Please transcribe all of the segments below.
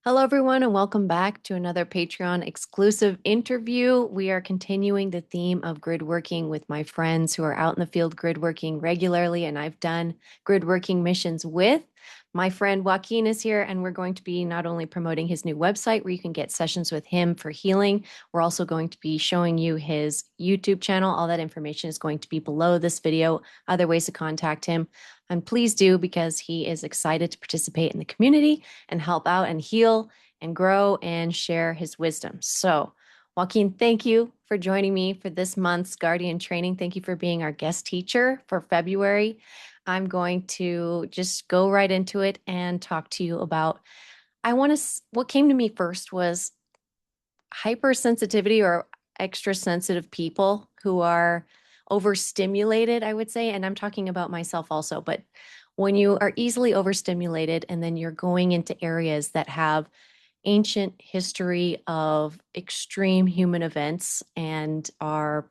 Hello, everyone, and welcome back to another Patreon exclusive interview. We are continuing the theme of grid working with my friends who are out in the field grid working regularly, and I've done grid working missions with. My friend Joaquin is here, and we're going to be not only promoting his new website where you can get sessions with him for healing, we're also going to be showing you his YouTube channel. All that information is going to be below this video, other ways to contact him. And please do because he is excited to participate in the community and help out and heal and grow and share his wisdom. So, Joaquin, thank you for joining me for this month's Guardian training. Thank you for being our guest teacher for February. I'm going to just go right into it and talk to you about what came to me first was hypersensitivity or extra sensitive people who are overstimulated, I would say. And I'm talking about myself also. But when you are easily overstimulated and then you're going into areas that have ancient history of extreme human events and are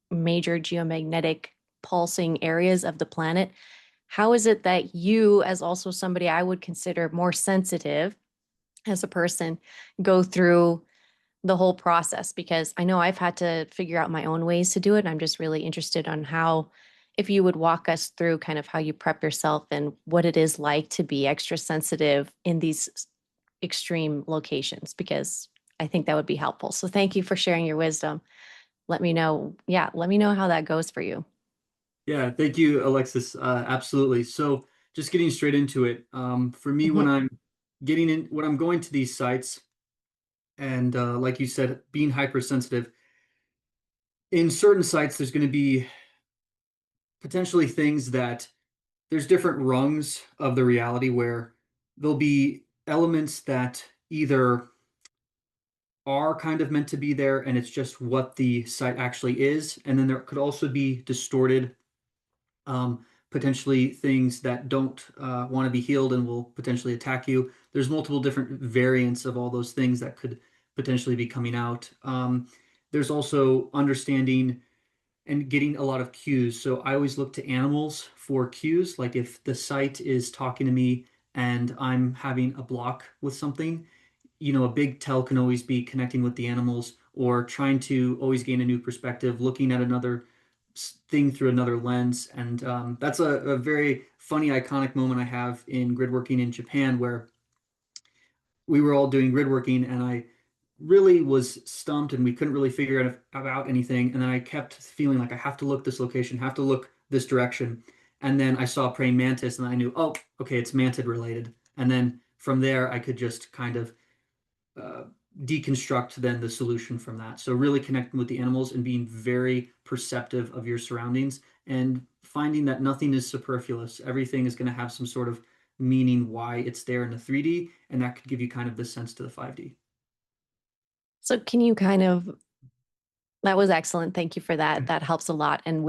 major geomagnetic pulsing areas of the planet, how is it that you, as also somebody I would consider more sensitive as a person, go through the whole process? Because I know I've had to figure out my own ways to do it. And I'm just really interested on how, if you would walk us through kind of how you prep yourself and what it is like to be extra sensitive in these extreme locations, because I think that would be helpful. So thank you for sharing your wisdom. Let me know how that goes for you. Yeah, thank you, Alexis. Absolutely. So, just getting straight into it. For me, Mhm. when I'm going to these sites, and like you said, being hypersensitive in certain sites, there's going to be potentially things that there's different rungs of the reality where there'll be elements that either are kind of meant to be there, and it's just what the site actually is, and then there could also be distorted potentially things that don't want to be healed and will potentially attack you. There's multiple different variants of all those things that could potentially be coming out. There's also understanding and getting a lot of cues. So I always look to animals for cues. Like if the site is talking to me and I'm having a block with something, a big tell can always be connecting with the animals or trying to always gain a new perspective, looking at another thing through another lens. And that's a very funny, iconic moment I have in gridworking in Japan where we were all doing gridworking and I really was stumped and we couldn't really figure out anything. And then I kept feeling like I have to look this location, have to look this direction. And then I saw praying mantis and I knew, oh, okay, it's mantid related. And then from there, I could just kind of uh, deconstruct then the solution from that. So really connecting with the animals and being very perceptive of your surroundings and finding that nothing is superfluous. Everything is going to have some sort of meaning why it's there in the 3D, and that could give you kind of the sense to the 5D. So that was excellent. Thank you for that. That helps a lot. And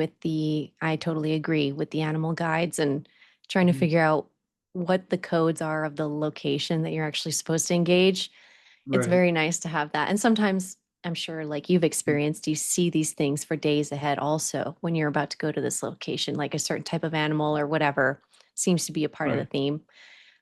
I totally agree with the animal guides and trying to Mhm. figure out what the codes are of the location that you're actually supposed to engage. It's Right. very nice to have that. And sometimes I'm sure, like you've experienced, you see these things for days ahead also when you're about to go to this location, like a certain type of animal or whatever seems to be a part of the Right. theme.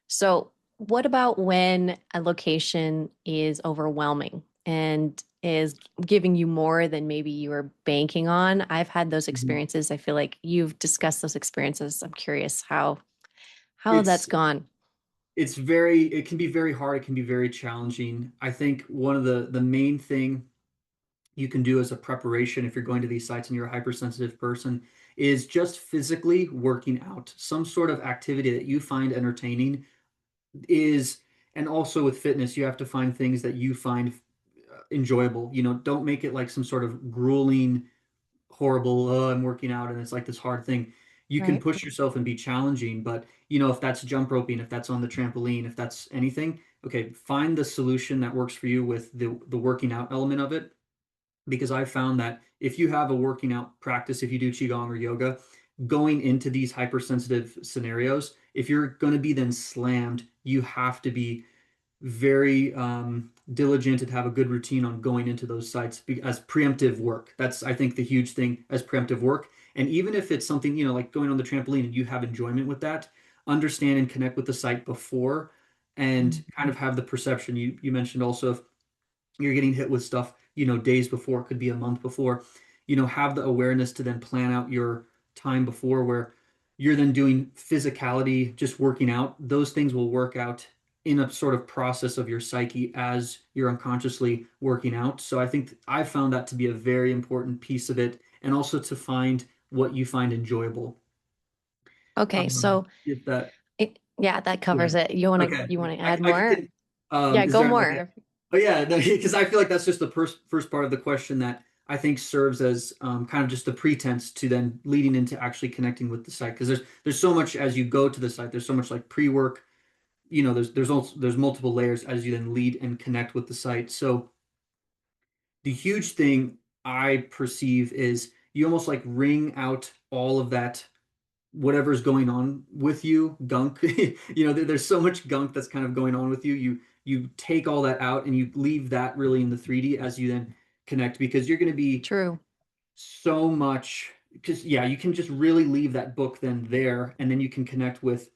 So, what about when a location is overwhelming and is giving you more than maybe you were banking on? I've had those Mhm. experiences. I feel like you've discussed those experiences. I'm curious how that's It's gone. it can be very hard, it can be very challenging. I think one of the main thing you can do as a preparation if you're going to these sites and you're a hypersensitive person is just physically working out some sort of activity that you find entertaining is and also with fitness you have to find things that you find enjoyable. Don't make it like some sort of grueling horrible, oh, I'm working out and it's like this hard thing. You can Right. push yourself and be challenging, but if that's jump roping, if that's on the trampoline, if that's anything, okay, find the solution that works for you with the working out element of it. Because I've found that if you have a working out practice, if you do qigong or yoga, going into these hypersensitive scenarios, if you're going to be then slammed, you have to be very diligent and have a good routine on going into those sites as preemptive work. That's, I think, the huge thing as preemptive work. And even if it's something, like going on the trampoline and you have enjoyment with that, understand and connect with the site before and kind Mhm. of have the perception. You mentioned also if you're getting hit with stuff, days before, could be a month before, have the awareness to then plan out your time before where you're then doing physicality, just working out. Those things will work out in a sort of process of your psyche as you're unconsciously working out. So I think I found that to be a very important piece of it, and also to find what you find enjoyable. Okay, so If that, yeah, that go covers ahead. it. Okay. You want to I, add I more? can, Yeah, is go there like more. oh yeah, no, because I feel like that's just the first part of the question that I think serves as kind of just the pretense to then leading into actually connecting with the site. Because there's so much as you go to the site. There's so much like pre-work. There's multiple layers as you then lead and connect with the site. So the huge thing I perceive is you almost like wring out all of that whatever's going on with you, gunk. There's so much gunk that's kind of going on with you. You take all that out and you leave that really in the 3D as you then connect, because you're going to be True. so much, because yeah, you can just really leave that book then there, and then you can connect with,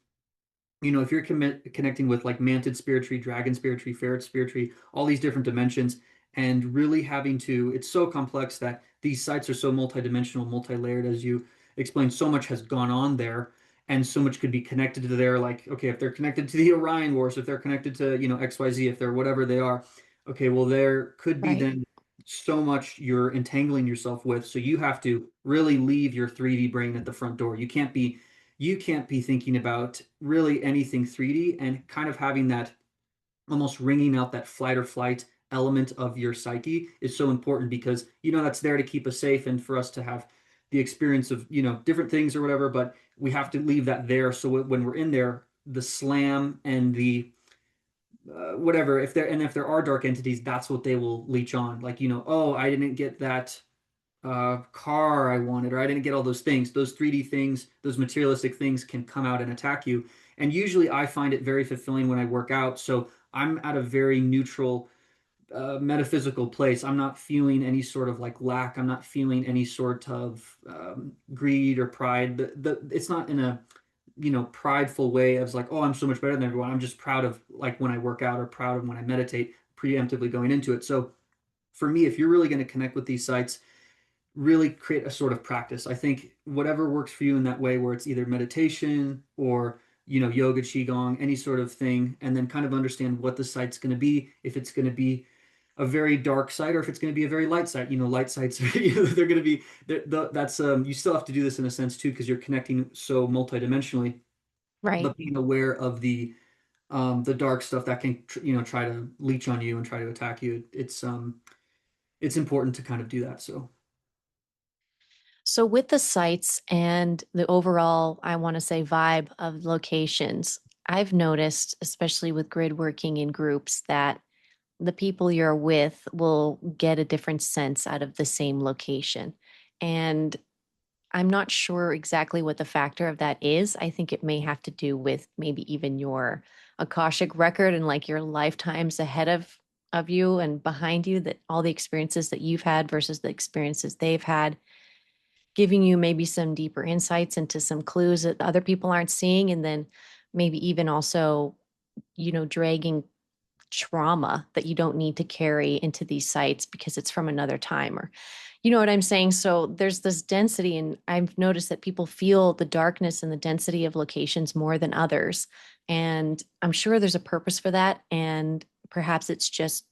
if you're connecting with like mantid spiritry, dragon spiritry, ferret spiritry, all these different dimensions, and really having to, it's so complex that these sites are so multidimensional, multi-layered, as you explained, so much has gone on there, and so much could be connected to their, like, okay, if they're connected to the Orion Wars, if they're connected to, XYZ, if they're whatever they are, okay, well, there could be Right. then so much you're entangling yourself with. So you have to really leave your 3D brain at the front door. You can't be thinking about really anything 3D, and kind of having that almost ringing out that flight or flight element of your psyche is so important, because that's there to keep us safe and for us to have the experience of different things or whatever, but we have to leave that there, so when we're in there, the slam and the whatever, if there are dark entities, that's what they will leech on, like, oh, I didn't get that car I wanted, or I didn't get all those things. Those 3D things, those materialistic things can come out and attack you. And usually I find it very fulfilling when I work out. So I'm at a very neutral, metaphysical place. I'm not feeling any sort of like lack. I'm not feeling any sort of greed or pride. It's not in a, prideful way of like, oh, I'm so much better than everyone. I'm just proud of like when I work out, or proud of when I meditate, preemptively going into it. So for me, if you're really going to connect with these sites, really create a sort of practice. I think whatever works for you in that way, where it's either meditation or yoga, qigong, any sort of thing, and then kind of understand what the site's going to be. If it's going to be a very dark site, or if it's going to be a very light site. Light sites, they're going to be that's you still have to do this in a sense too, because you're connecting so multidimensionally. Right. But being aware of the dark stuff that can try to leech on you and try to attack you, it's important to kind of do that. So. So with the sites and the overall, I want to say vibe of locations, I've noticed, especially with grid working in groups, that the people you're with will get a different sense out of the same location. And I'm not sure exactly what the factor of that is. I think it may have to do with maybe even your Akashic record and like your lifetimes ahead of you and behind you, that all the experiences that you've had versus the experiences they've had, giving you maybe some deeper insights into some clues that other people aren't seeing, and then maybe even also, dragging trauma that you don't need to carry into these sites because it's from another time, or you know what I'm saying? So there's this density, and I've noticed that people feel the darkness and the density of locations more than others. And I'm sure there's a purpose for that. And perhaps it's just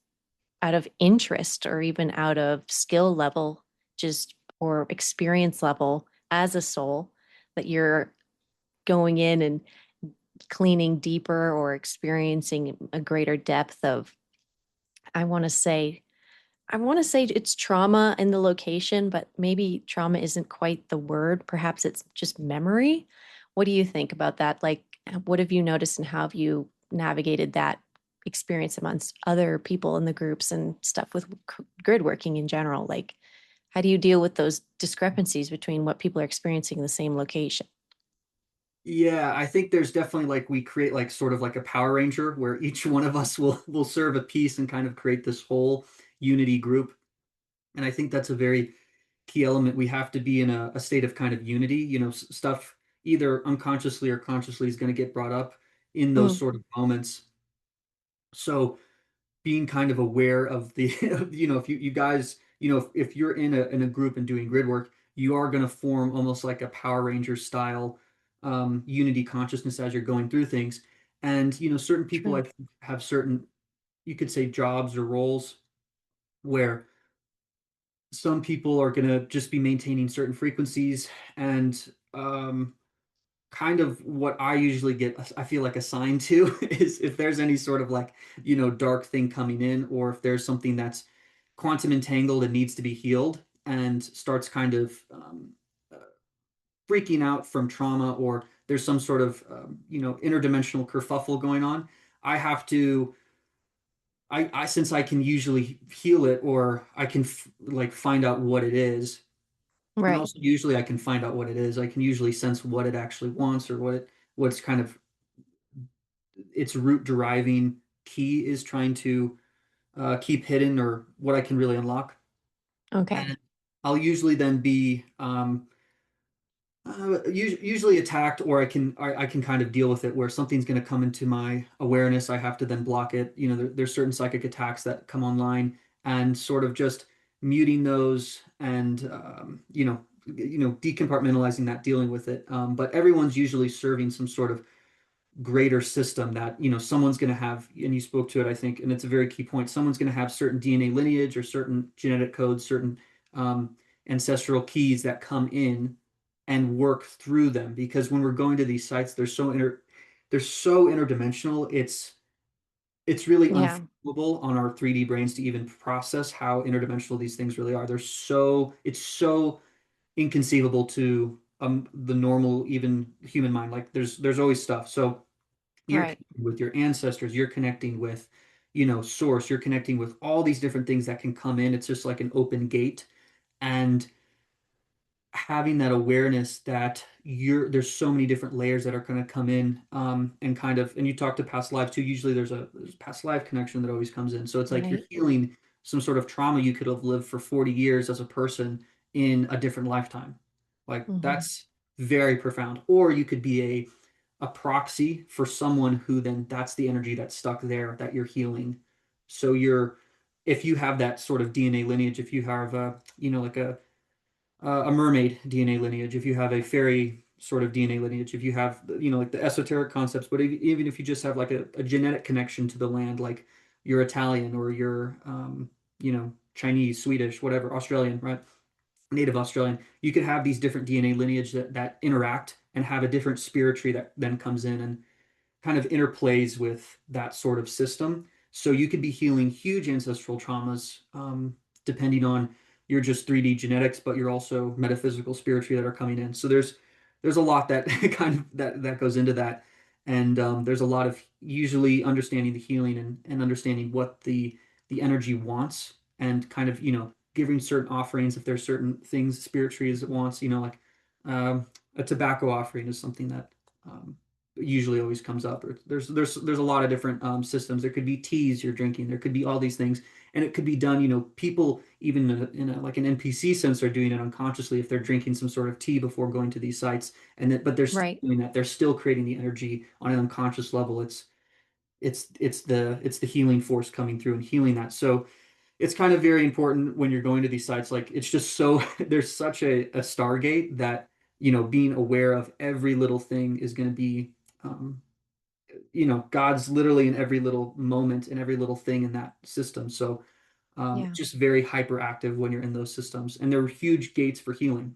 out of interest or even out of skill level, just or experience level as a soul, that you're going in and cleaning deeper or experiencing a greater depth of, I want to say, I want to say it's trauma in the location, but maybe trauma isn't quite the word. Perhaps it's just memory. What do you think about that? Like, what have you noticed, and how have you navigated that experience amongst other people in the groups and stuff with grid working in general? Like, how do you deal with those discrepancies between what people are experiencing in the same location? Yeah, I think there's definitely like we create like sort of like a Power Ranger where each one of us will serve a piece and kind of create this whole unity group. And I think that's a very key element. We have to be in a state of kind of unity. Stuff either unconsciously or consciously is going to get brought up in those Mm, sort of moments. So being kind of aware of the, if you guys, if you're in a group and doing grid work, you are going to form almost like a Power Ranger style unity consciousness as you're going through things. And, certain people True. like have certain, you could say jobs or roles where some people are going to just be maintaining certain frequencies and kind of what I usually get, I feel like assigned to is if there's any sort of like, dark thing coming in, or if there's something that's quantum entangled and needs to be healed and starts kind of uh, freaking out from trauma, or there's some sort of, interdimensional kerfuffle going on. I have to, since I can usually heal it, or I can like find out what it is. And Right. also usually I can find out what it is. I can usually sense what it actually wants, or what's kind of its root deriving key is trying to keep hidden, or what I can really unlock. Okay. And I'll usually then be usually attacked, or I can kind of deal with it where something's going to come into my awareness. I have to then block it. There's certain psychic attacks that come online, and sort of just muting those, and decompartmentalizing that, dealing with it. But everyone's usually serving some sort of greater system that someone's going to have, and you spoke to it, I think, and it's a very key point. Someone's going to have certain DNA lineage, or certain genetic codes, certain ancestral keys that come in and work through them, because when we're going to these sites, they're so interdimensional. It's really Yeah. unfathomable on our 3D brains to even process how interdimensional these things really are. It's so inconceivable to the normal, even human mind. Like there's always stuff. So you're Right. connecting with your ancestors, you're connecting with, source, you're connecting with all these different things that can come in. It's just like an open gate. And having that awareness that there's so many different layers that are going to come in, and kind of, and you talk to past lives too. Usually there's a past life connection that always comes in. So it's like you're Right. healing some sort of trauma you could have lived for 40 years as a person in a different lifetime. Like Hmm. that's very profound. Or you could be a proxy for someone who, then that's the energy that's stuck there that you're healing. So if you have that sort of DNA lineage, if you have like a mermaid DNA lineage, if you have a fairy sort of DNA lineage, if you have, like the esoteric concepts, but even if you just have like a genetic connection to the land, like you're Italian, or you're, Chinese, Swedish, whatever, Australian, right? Native Australian, you could have these different DNA lineage that interact and have a different spirit tree that then comes in and kind of interplays with that sort of system. So you could be healing huge ancestral traumas, depending on your just 3D genetics, but you're also metaphysical spiritually that are coming in. So there's a lot that kind of that goes into that, and there's a lot of usually understanding the healing, and understanding what the energy wants, and kind of giving certain offerings if there's certain things spirit trees it wants. Like a tobacco offering is something that um, usually always comes up. Or there's a lot of different systems. There could be teas you're drinking. There could be all these things, and it could be done. People even like an NPC sense are doing it unconsciously if they're drinking some sort of tea before going to these sites, but they're still Right. doing that. They're still creating the energy on an unconscious level. It's the healing force coming through and healing that. So it's kind of very important when you're going to these sites. Like it's just so there's such a stargate that being aware of every little thing is going to be um, God's literally in every little moment and every little thing in that system. So Yeah. just very hyperactive when you're in those systems, and they're huge gates for healing.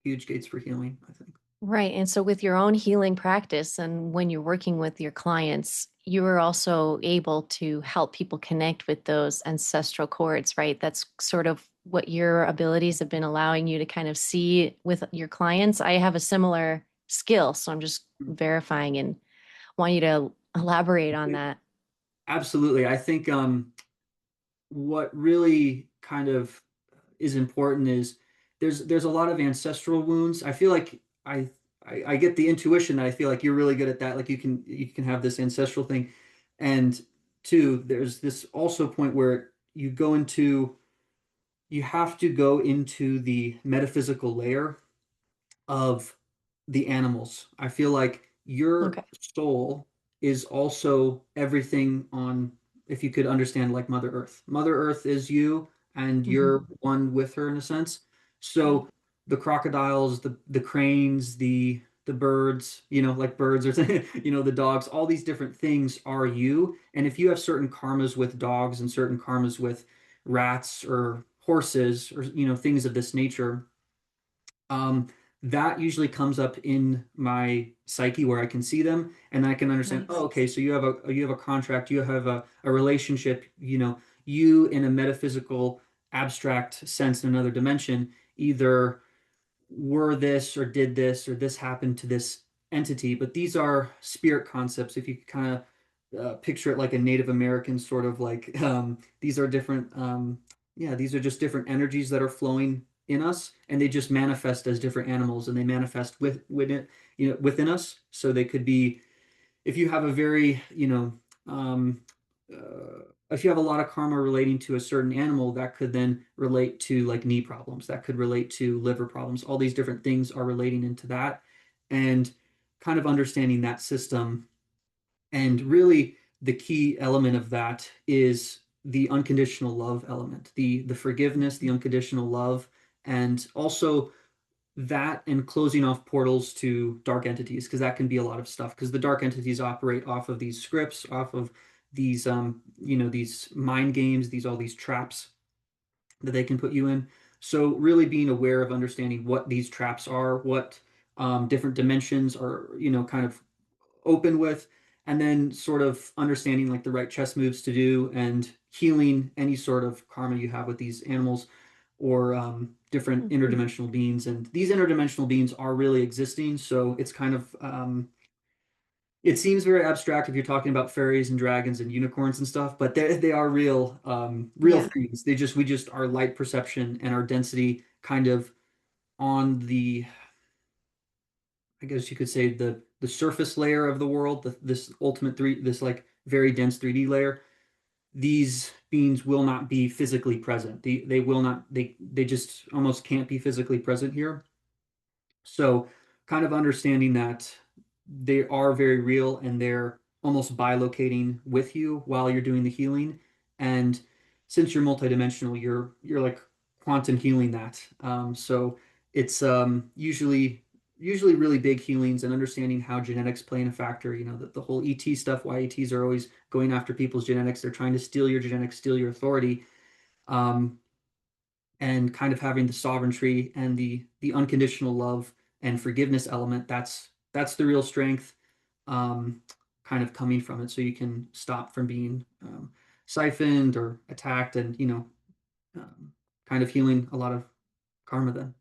Huge gates for healing, I think. Right. And so, with your own healing practice and when you're working with your clients, you are also able to help people connect with those ancestral cords, right? That's sort of what your abilities have been allowing you to kind of see with your clients. I have a similar skill. So, I'm just verifying and want you to elaborate on that. Absolutely. I think what really kind of is important is there's a lot of ancestral wounds. I feel like I get the intuition that I feel like you're really good at that. Like you can have this ancestral thing, and two, there's this also point where you have to go into the metaphysical layer of the animals. I feel like your Okay. soul is also everything on, if you could understand like Mother Earth. Mother Earth is you and Hmm. you're one with her in a sense. Right. So the crocodiles, the cranes, the birds, like birds or the dogs, all these different things are you. And if you have certain karmas with dogs and certain karmas with rats or horses or things of this nature, um, that usually comes up in my psyche where I can see them and I can understand, oh, Nice. okay, so you have a contract, you have a relationship, you in a metaphysical abstract sense in another dimension, either were this or did this or this happened to this entity, but these are spirit concepts. If you kind of picture it like a Native American sort of like, these are different, yeah, these are just different energies that are flowing in us, and they just manifest as different animals, and they manifest within us. So they could be, if you have a very, if you have a lot of karma relating to a certain animal, that could then relate to like knee problems, that could relate to liver problems. All these different things are relating into that, and kind of understanding that system. And really, the key element of that is the unconditional love element, the forgiveness, the unconditional love, and also that and closing off portals to dark entities, because that can be a lot of stuff, because the dark entities operate off of these scripts, off of these mind games, all these traps that they can put you in. So really being aware of understanding what these traps are, what different dimensions are, kind of open with, and then sort of understanding like the right chess moves to do and healing any sort of karma you have with these animals or different Mhm. interdimensional beings. And these interdimensional beings are really existing. So it's kind of, it seems very abstract if you're talking about fairies and dragons and unicorns and stuff, but they are real, real Yeah. things. We just, our light perception and our density kind of on the, I guess you could say the surface layer of the world, this ultimate this like very dense 3D layer. These beings will not be physically present. They will not. They just almost can't be physically present here. So, kind of understanding that they are very real and they're almost bilocating with you while you're doing the healing. And since you're multidimensional, you're like quantum healing that. So it's usually really big healings and understanding how genetics play in a factor. The whole ET stuff, why ETs are always going after people's genetics. They're trying to steal your genetics, steal your authority. Um, and kind of having the sovereignty and the unconditional love and forgiveness element, that's the real strength, um, kind of coming from it, so you can stop from being siphoned or attacked, and um, kind of healing a lot of karma then.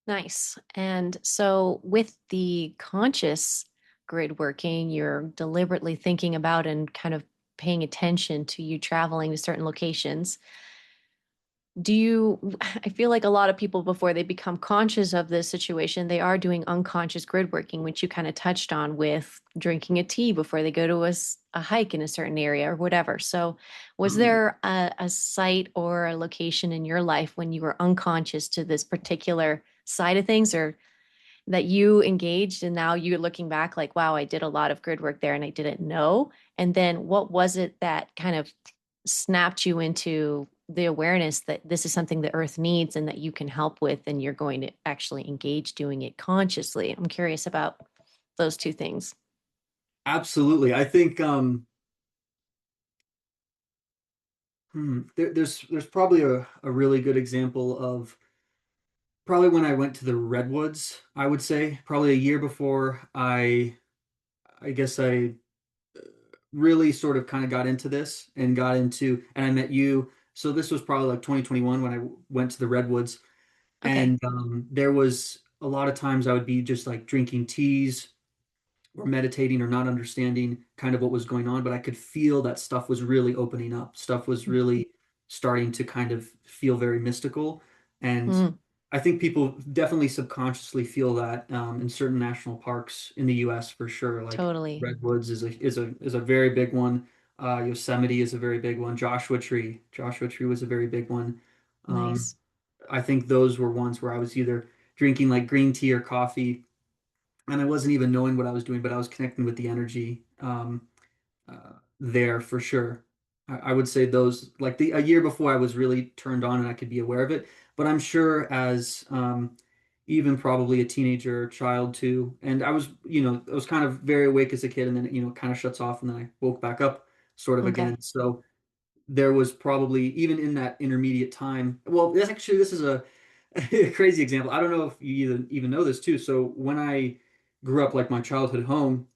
Nice. And so with the conscious grid working, you're deliberately thinking about and kind of paying attention to you traveling to certain locations. Do you, I feel like a lot of people before they become conscious of this situation, they are doing unconscious grid working, which you kind of touched on with drinking a tea before they go to a hike in a certain area or whatever. So, was Oh, there a site or a location in your life when you were unconscious to this particular side of things, or that you engaged and now you're looking back like, wow, I did a lot of grid work there and I didn't know? And then what was it that kind of snapped you into the awareness that this is something the earth needs and that you can help with and you're going to actually engage doing it consciously? I'm curious about those two things. absolutely. I think there's probably a really good example of probably when I went to the redwoods. I would say probably a year before I guess I really sort of kind of got into this and I met you. So this was probably like 2021 when I went to the redwoods, Okay. and there was a lot of times I would be just like drinking teas or meditating or not understanding kind of what was going on, but I could feel that stuff was really opening up. Stuff was really starting to kind of feel very mystical. And Mm, I think people definitely subconsciously feel that in certain national parks in the US for sure. Like totally. Redwoods is a very big one. Yosemite is a very big one. Joshua Tree was a very big one. Um, Nice. I think those were ones where I was either drinking like green tea or coffee, and I wasn't even knowing what I was doing, but I was connecting with the energy there for sure. I would say those like the a year before I was really turned on and I could be aware of it. But I'm sure as even probably a teenager, child too, and I was kind of very awake as a kid, and then it kind of shuts off, and then I woke back up sort of Okay. again. So there was probably even in that intermediate time. Well, this is a crazy example. I don't know if you even know this too. So when I grew up, like my childhood home,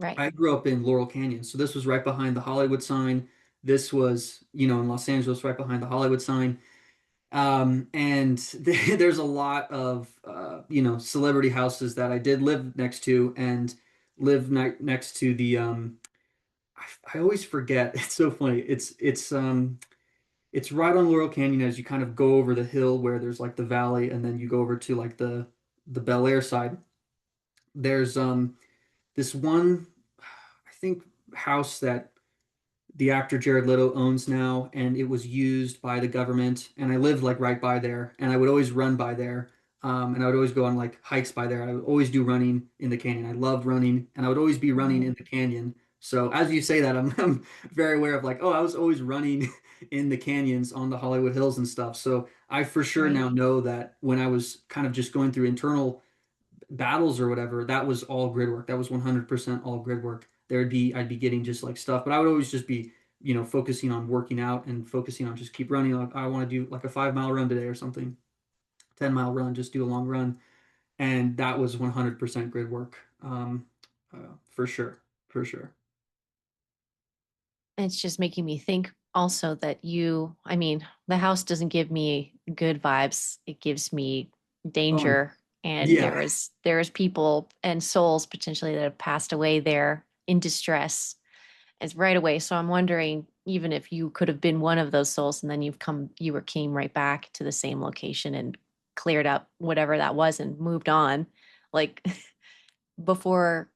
Right. I grew up in Laurel Canyon. So this was right behind the Hollywood sign. This was, in Los Angeles, right behind the Hollywood sign. And there's a lot of, celebrity houses that I did live next to and live next to the, I always forget. It's so funny. It's right on Laurel Canyon as you kind of go over the hill where there's like the valley, and then you go over to like the Bel Air side. There's this one, I think, house that the actor Jared Leto owns now, and it was used by the government. And I lived like right by there, and I would always run by there, and I would always go on like hikes by there. I would always do running in the canyon. I loved running, and I would always be running Mhm. in the canyon. So as you say that, I'm very aware of like, oh, I was always running in the canyons on the Hollywood Hills and stuff. So I for sure Right. now know that when I was kind of just going through internal battles or whatever, that was all grid work. That was 100% all grid work. I'd be getting just like stuff, but I would always just be, focusing on working out and focusing on just keep running. Like, I want to do like a 5 mile run today or something, 10 mile run, just do a long run. And that was 100% grid work. For sure. For sure. And it's just making me think also that I mean, the house doesn't give me good vibes. It gives me Oh, danger. And yeah. there is people and souls potentially that have passed away there in distress. It's right away. So I'm wondering, even if you could have been one of those souls and then came right back to the same location and cleared up whatever that was and moved on, like before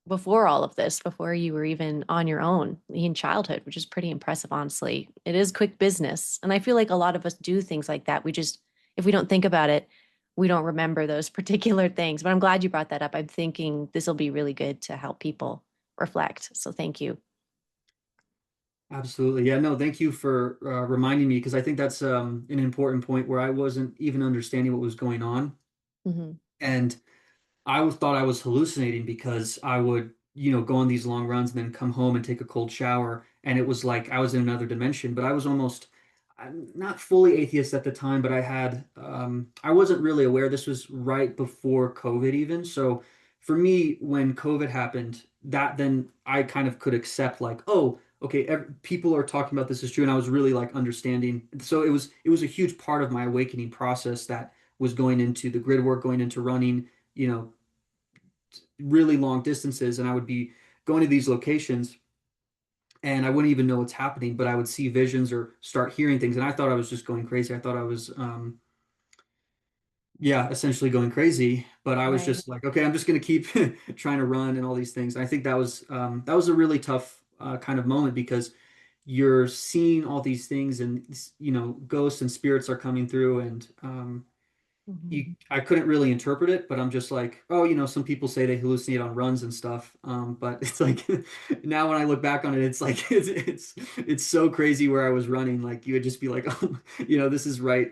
before all of this, before you were even on your own in childhood, which is pretty impressive, honestly. It is quick business. And I feel like a lot of us do things like that. If we don't think about it, we don't remember those particular things. But I'm glad you brought that up. I'm thinking this will be really good to help people reflect. So thank you. Absolutely. Yeah, no, thank you for reminding me because I think that's an important point where I wasn't even understanding what was going on. Hmm. And thought I was hallucinating because I would, go on these long runs and then come home and take a cold shower. And it was like I was in another dimension, but I'm not fully atheist at the time, but I wasn't really aware. This was right before COVID even. So for me, when COVID happened, that then I kind of could accept like, oh, okay, people are talking about this is true. And I was really like understanding. So it was a huge part of my awakening process that was going into the grid work, going into running, really long distances, and I would be going to these locations and I wouldn't even know what's happening, but I would see visions or start hearing things, and I thought I was just going crazy. I thought I was, yeah, essentially going crazy. But I was Right. just like, okay, I'm just gonna keep trying to run and all these things. I think that was a really tough kind of moment because you're seeing all these things, and ghosts and spirits are coming through, and Mhm. I couldn't really interpret it, but I'm just like, oh, some people say they hallucinate on runs and stuff. But it's like now when I look back on it, it's like it's so crazy where I was running. Like you would just be like, oh, this is right.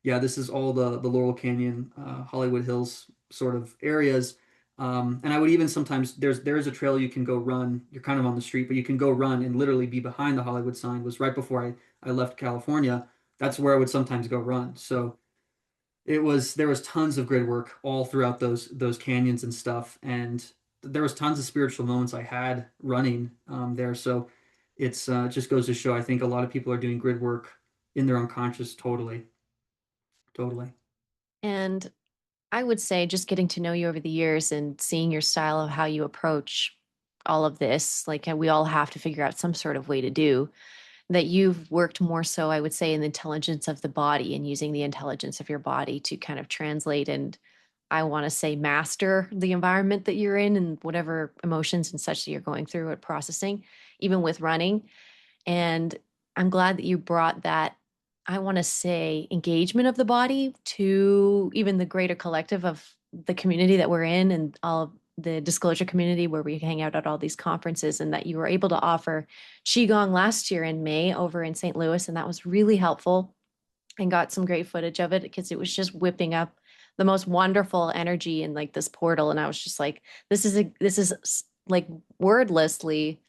Yeah, this is all the Laurel Canyon, Hollywood Hills sort of areas. And I would even sometimes there's a trail you can go run. You're kind of on the street, but you can go run and literally be behind the Hollywood sign. Was right before I left California. That's where I would sometimes go run. So there was tons of grid work all throughout those canyons and stuff, and there was tons of spiritual moments I had running there. So it just goes to show I think a lot of people are doing grid work in their unconscious totally, totally. And I would say just getting to know you over the years and seeing your style of how you approach all of this, like we all have to figure out some sort of way to do that you've worked more so, I would say, in the intelligence of the body and using the intelligence of your body to kind of translate and I want to say master the environment that you're in and whatever emotions and such that you're going through and processing, even with running. And I'm glad that you brought that, I want to say, engagement of the body to even the greater collective of the community that we're in and all of the disclosure community where we hang out at all these conferences, and that you were able to offer Qigong last year in May over in St. Louis. And that was really helpful, and got some great footage of it because it was just whipping up the most wonderful energy in like this portal. And I was just like, this is like wordlessly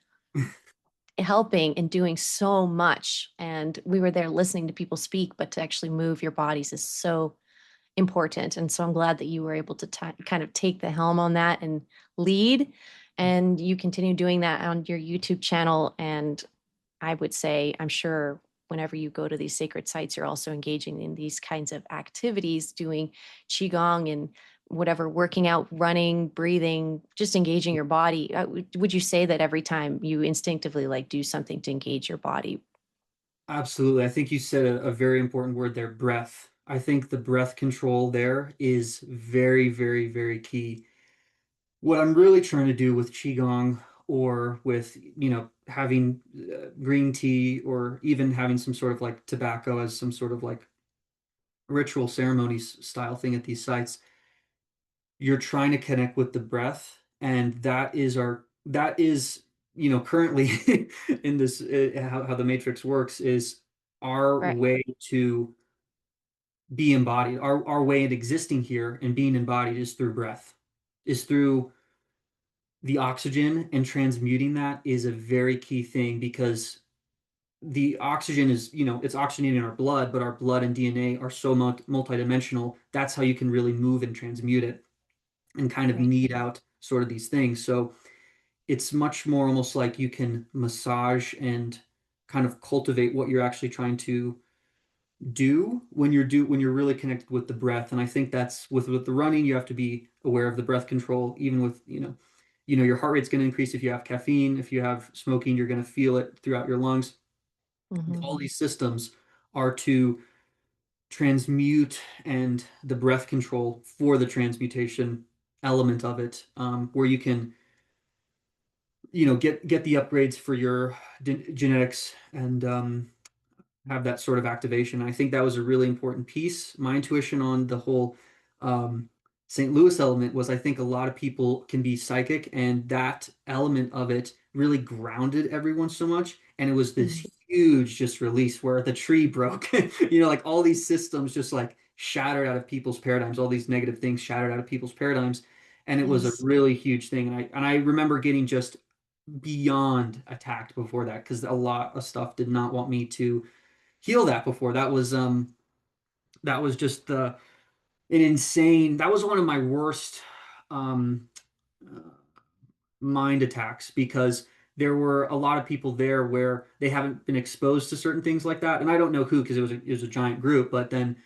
helping and doing so much. And we were there listening to people speak, but to actually move your bodies is so important. And so I'm glad that you were able to kind of take the helm on that and lead. And you continue doing that on your YouTube channel. And I would say, I'm sure whenever you go to these sacred sites, you're also engaging in these kinds of activities, doing Qigong and whatever, working out, running, breathing, just engaging your body. Would you say that every time you instinctively like do something to engage your body? Absolutely. I think you said a very important word there, breath. I think the breath control there is very, very, very key. What I'm really trying to do with Qigong or with, having green tea or even having some sort of like tobacco as some sort of like ritual ceremonies style thing at these sites, you're trying to connect with the breath. And that is, currently in this, how the matrix works is our Right. way to be embodied. Our way of existing here and being embodied is through breath, is through the oxygen, and transmuting that is a very key thing because the oxygen is, it's oxygenating our blood, but our blood and DNA are so multidimensional. That's how you can really move and transmute it and kind of Right. knead out sort of these things. So it's much more almost like you can massage and kind of cultivate what you're actually trying to do when you're really connected with the breath. And I think that's with the running, you have to be aware of the breath control, even with, your heart rate's going to increase if you have caffeine. If you have smoking, you're going to feel it throughout your lungs. Hmm. All these systems are to transmute, and the breath control for the transmutation element of it, where you can, get the upgrades for your genetics and have that sort of activation. I think that was a really important piece. My intuition on the whole um, St. Louis element was I think a lot of people can be psychic, and that element of it really grounded everyone so much. And it was this huge just release where the tree broke, like all these systems just like shattered out of people's paradigms, all these negative things shattered out of people's paradigms. And it was a Yes. really huge thing. And I remember getting just beyond attacked before that because a lot of stuff did not want me to heal that before. That was just an insane. That was one of my worst um, uh, mind attacks because there were a lot of people there where they haven't been exposed to certain things like that, and I don't know who because it was a giant group, but then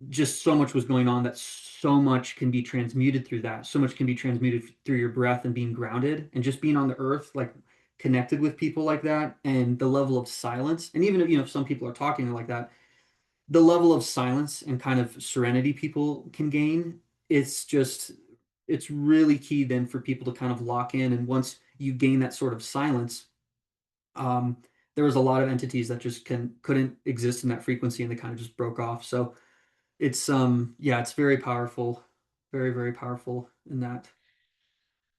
just so much was going on that so much can be transmuted through that. So much can be transmuted through your breath and being grounded and just being on the earth, like connected with people like that, and the level of silence. And even if if some people are talking like that, the level of silence and kind of serenity people can gain, it's really key then for people to kind of lock in. And once you gain that sort of silence, um, there was a lot of entities that just couldn't exist in that frequency, and they kind of just broke off. So it's yeah, it's very powerful, very, very powerful in that.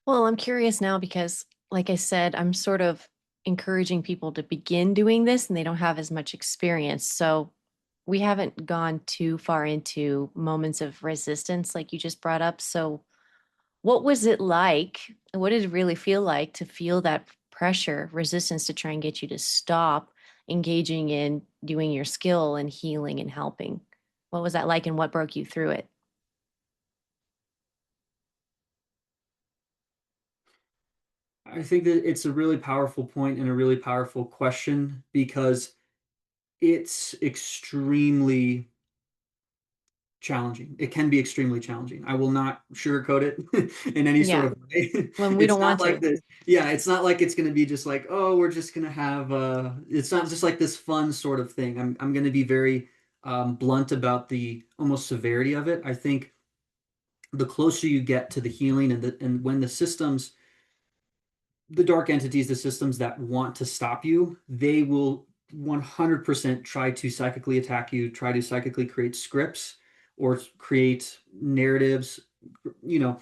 Well, I'm curious now because, like I said, I'm sort of encouraging people to begin doing this and they don't have as much experience. So we haven't gone too far into moments of resistance like you just brought up. So, what was it like? What did it really feel like to feel that pressure, resistance to try and get you to stop engaging in doing your skill and healing and helping? What was that like and what broke you through it? I think that it's a really powerful point and a really powerful question because it's extremely challenging. It can be extremely challenging. I will not sugarcoat it in any sort Yeah, of way. when we It's don't not want like to. that. Yeah, it's not like it's going to be just like, oh, we're just going to have it's not just like this fun sort of thing. I'm going to be very blunt about the almost severity of it. I think the closer you get to the healing and when the dark entities, the systems that want to stop you, they will 100% try to psychically attack you, try to psychically create scripts or create narratives you know,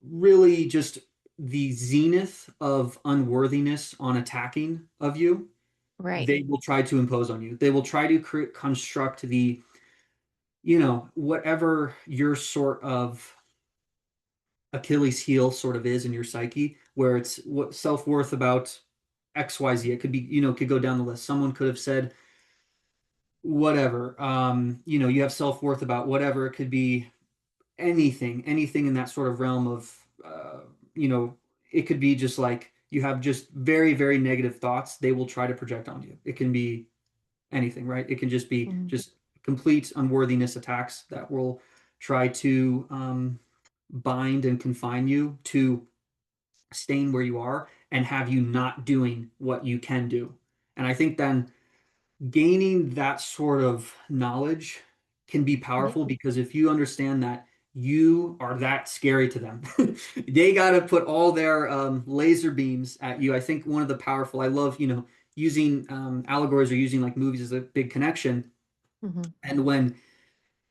really just the zenith of unworthiness on attacking of you, Right. they will try to impose on you. They will try to construct the, whatever your sort of Achilles heel sort of is in your psyche, where it's what self-worth about XYZ. It could be, could go down the list. Someone could have said whatever. You have self-worth about whatever. It could be anything in that sort of realm of, you know, it could be just like you have just very, very negative thoughts they will try to project on you. It can be anything, right? It can just be Mhm. just complete unworthiness attacks that will try to bind and confine you to staying where you are and have you not doing what you can do. And I think then gaining that sort of knowledge can be Yeah. powerful because if you understand that you are that scary to them, they got to put all their laser beams at you. I think one of the powerful, I love, using allegories or using like movies as a big connection. Mhm. And when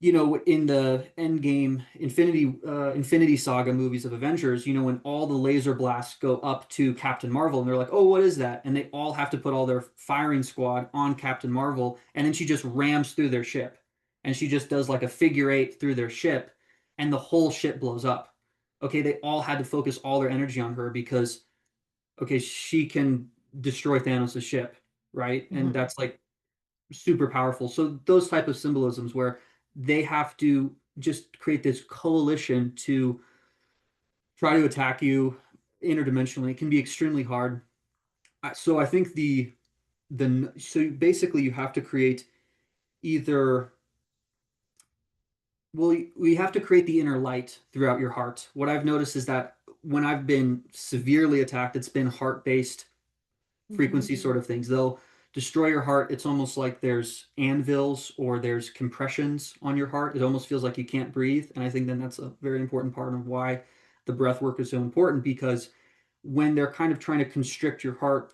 in the Endgame Infinity Saga movies of Avengers, when all the laser blasts go up to Captain Marvel and they're like, "Oh, what is that?" And they all have to put all their firing squad on Captain Marvel, and then she just rams through their ship. And she just does like a figure eight through their ship, and the whole ship blows up. Okay, they all had to focus all their energy on her because okay, she can destroy Thanos' ship, right? And Mhm. that's like super powerful. So those type of symbolisms where they have to just create this coalition to try to attack you interdimensionally can be extremely hard. So I think the so basically you have to create either well we have to create the inner light throughout your heart. What I've noticed is that when I've been severely attacked, it's been heart-based Mhm. frequency sort of things. They'll destroy your heart. It's almost like there's anvils or there's compressions on your heart. It almost feels like you can't breathe. And I think then that's a very important part of why the breath work is so important because when they're kind of trying to constrict your heart,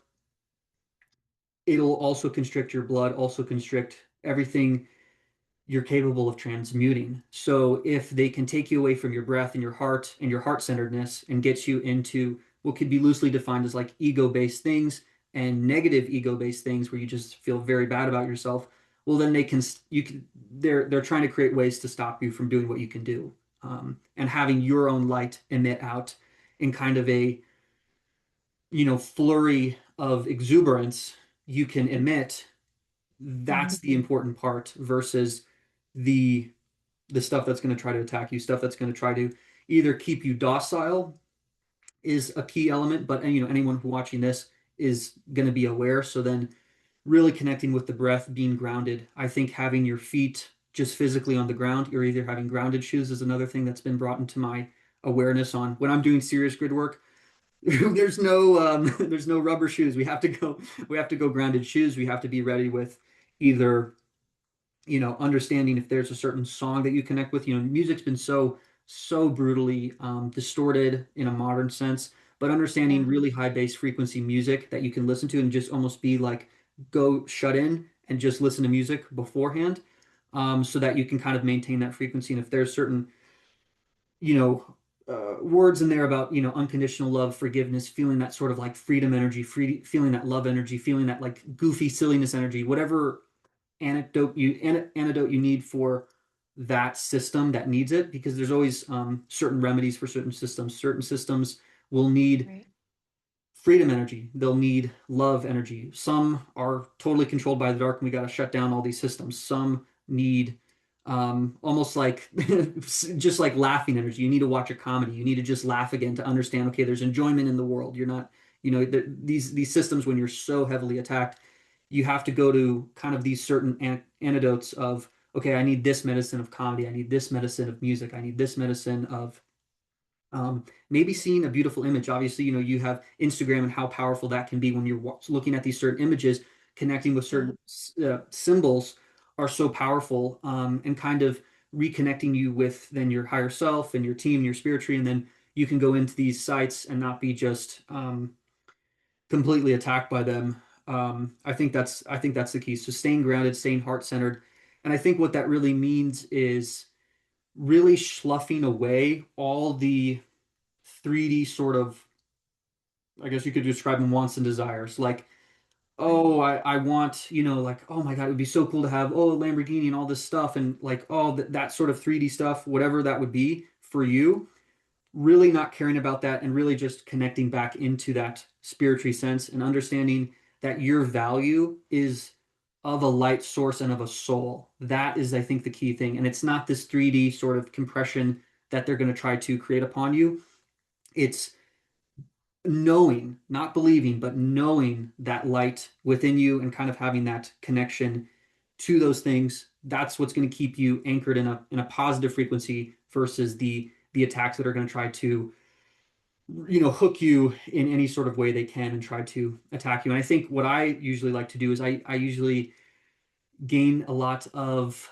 it'll also constrict your blood, also constrict everything you're capable of transmuting. So if they can take you away from your breath and your heart centeredness and get you into what could be loosely defined as like ego-based things and negative ego-based things where you just feel very bad about yourself, well then they're trying to create ways to stop you from doing what you can do. And having your own light emit out in kind of a flurry of exuberance you can emit, Mhm. that's the important part versus the the stuff that's going to try to attack you, stuff that's going to try to either keep you docile is a key element, but anyone who watching this is going to be aware. So then really connecting with the breath, being grounded. I think having your feet just physically on the ground, you're either having grounded shoes is another thing that's been brought into my awareness on when I'm doing serious grid work. There's no rubber shoes. We have to go grounded shoes. We have to be ready with either understanding if there's a certain song that you connect with. Music's been so brutally distorted in a modern sense, but understanding Yeah. really high bass frequency music that you can listen to and just almost be like go shut in and just listen to music beforehand, so that you can kind of maintain that frequency. And if there's certain words in there about unconditional love, forgiveness, feeling that sort of like freedom energy, feeling that love energy, feeling that like goofy silliness energy, whatever antidote you need for that system that needs it, because there's always certain remedies for certain systems. Certain systems will need Right. freedom energy. They'll need love energy. Some are totally controlled by the dark, and we got to shut down all these systems. Some need almost like just like laughing energy. You need to watch a comedy. You need to just laugh again to understand. Okay, there's enjoyment in the world. You're not, these systems when you're so heavily attacked, you have to go to kind of these certain antidotes of okay, I need this medicine of comedy. I need this medicine of music. I need this medicine of maybe seeing a beautiful image. Obviously, you have Instagram and how powerful that can be when you're looking at these certain images, connecting with Yeah. certain symbols are so powerful, and kind of reconnecting you with then your higher self and your team, and your spirit tree, and then you can go into these sites and not be just completely attacked by them. I think that's the key. So staying grounded, staying heart centered, and I think what that really means is really sloughing away all the 3D sort of, I guess you could describe them, wants and desires. Like, Right. oh, I want, like, oh my God, it would be so cool to have, oh, a Lamborghini and all this stuff. And like, oh, that sort of 3D stuff, whatever that would be for you, really not caring about that and really just connecting back into that spiritual sense and understanding that your value is of a light source and of a soul. That is, I think, the key thing. And it's not this 3D sort of compression that they're going to try to create upon you. It's knowing, not believing, but knowing that light within you and kind of having that connection to those things. That's what's going to keep you anchored in a positive frequency versus the attacks that are going to try to hook you in any sort of way they can and try to attack you. And I think what I usually like to do is I usually gain a lot of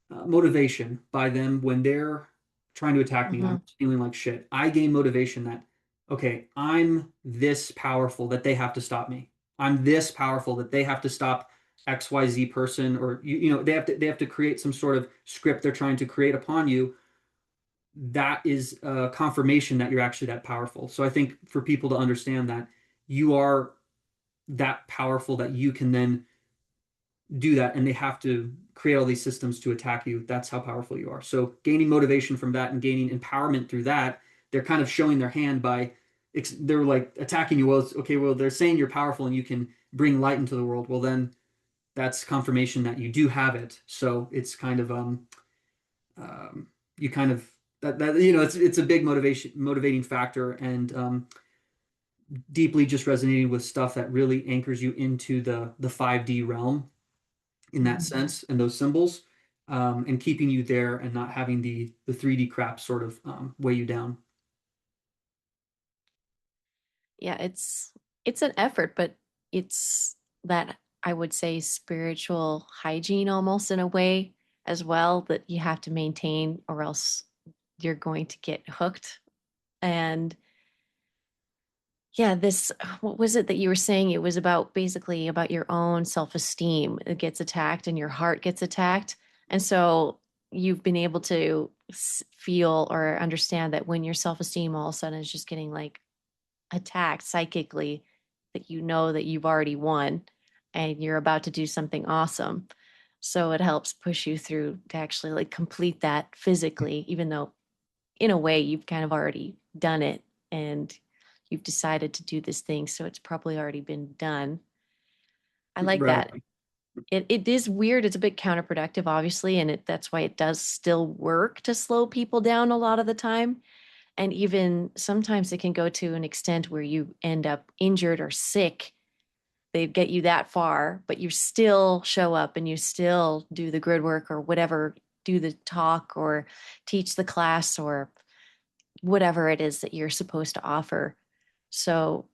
motivation by them when they're trying to attack me and I'm Hmm. feeling like shit. I gain motivation that, okay, I'm this powerful that they have to stop me. I'm this powerful that they have to stop XYZ person, or they have to create some sort of script they're trying to create upon you. That is a confirmation that you're actually that powerful. So I think for people to understand that you are that powerful that you can then do that, and they have to create all these systems to attack you. That's how powerful you are. So gaining motivation from that and gaining empowerment through that, they're kind of showing their hand by they're like attacking you. Well, it's, okay, well, they're saying you're powerful and you can bring light into the world. Well, then that's confirmation that you do have it. So it's kind of um you kind of that it's a big motivating factor, and deeply just resonating with stuff that really anchors you into the 5D realm in that Hmm. sense and those symbols, and keeping you there and not having the 3D crap sort of weigh you down. Yeah, it's an effort, but it's that I would say spiritual hygiene almost in a way as well that you have to maintain or else you're going to get hooked. And yeah, this, what was it that you were saying? It was about basically about your own self-esteem. It gets attacked and your heart gets attacked. And so you've been able to feel or understand that when your self-esteem all of a sudden is just getting like attacked psychically, that you know that you've already won and you're about to do something awesome. So it helps push you through to actually like complete that physically, even though in a way you've kind of already done it and you've decided to do this thing. So it's probably already been done. I like Right. that. It is weird. It's a bit counterproductive, obviously, and that's why it does still work to slow people down a lot of the time. And even sometimes it can go to an extent where you end up injured or sick. They get you that far, but you still show up and you still do the grid work or whatever, do the talk or teach the class or whatever it is that you're supposed to offer. So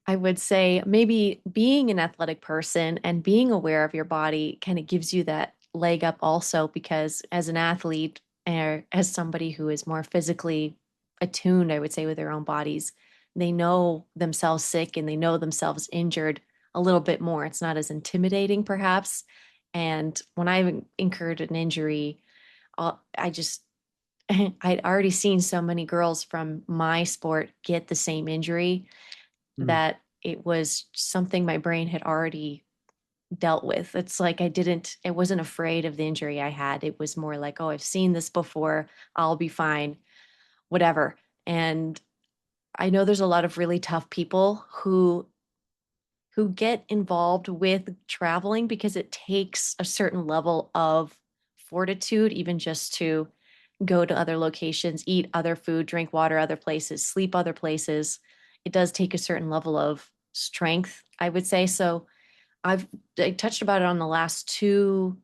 I would say maybe being an athletic person and being aware of your body kind of gives you that leg up also, because as an athlete or as somebody who is more physically attuned, I would say, with their own bodies, they know themselves sick and they know themselves injured a little bit more. It's not as intimidating, perhaps. And when I've incurred an injury, I just I'd already seen so many girls from my sport get the same injury Mhm. that it was something my brain had already dealt with. It's like I wasn't afraid of the injury I had. It was more like, oh, I've seen this before. I'll be fine, whatever. And I know there's a lot of really tough people who get involved with traveling because it takes a certain level of fortitude, even just to go to other locations, eat other food, drink water other places, sleep other places. It does take a certain level of strength, I would say. So I touched about it on the last two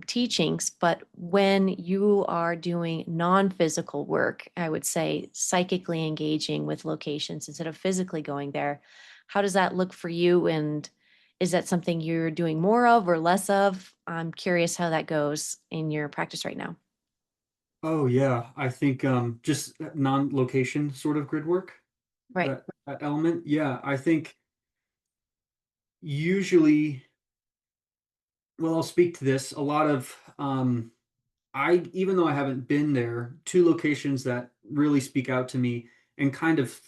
teachings, but when you are doing non-physical work, I would say psychically engaging with locations instead of physically going there, how does that look for you? And is that something you're doing more of or less of? I'm curious how that goes in your practice right now. Oh yeah, I think just that non-location sort of grid work, Right. that element. Yeah, I think usually, well, I'll speak to this. A lot of I even though I haven't been there, two locations that really speak out to me, and kind of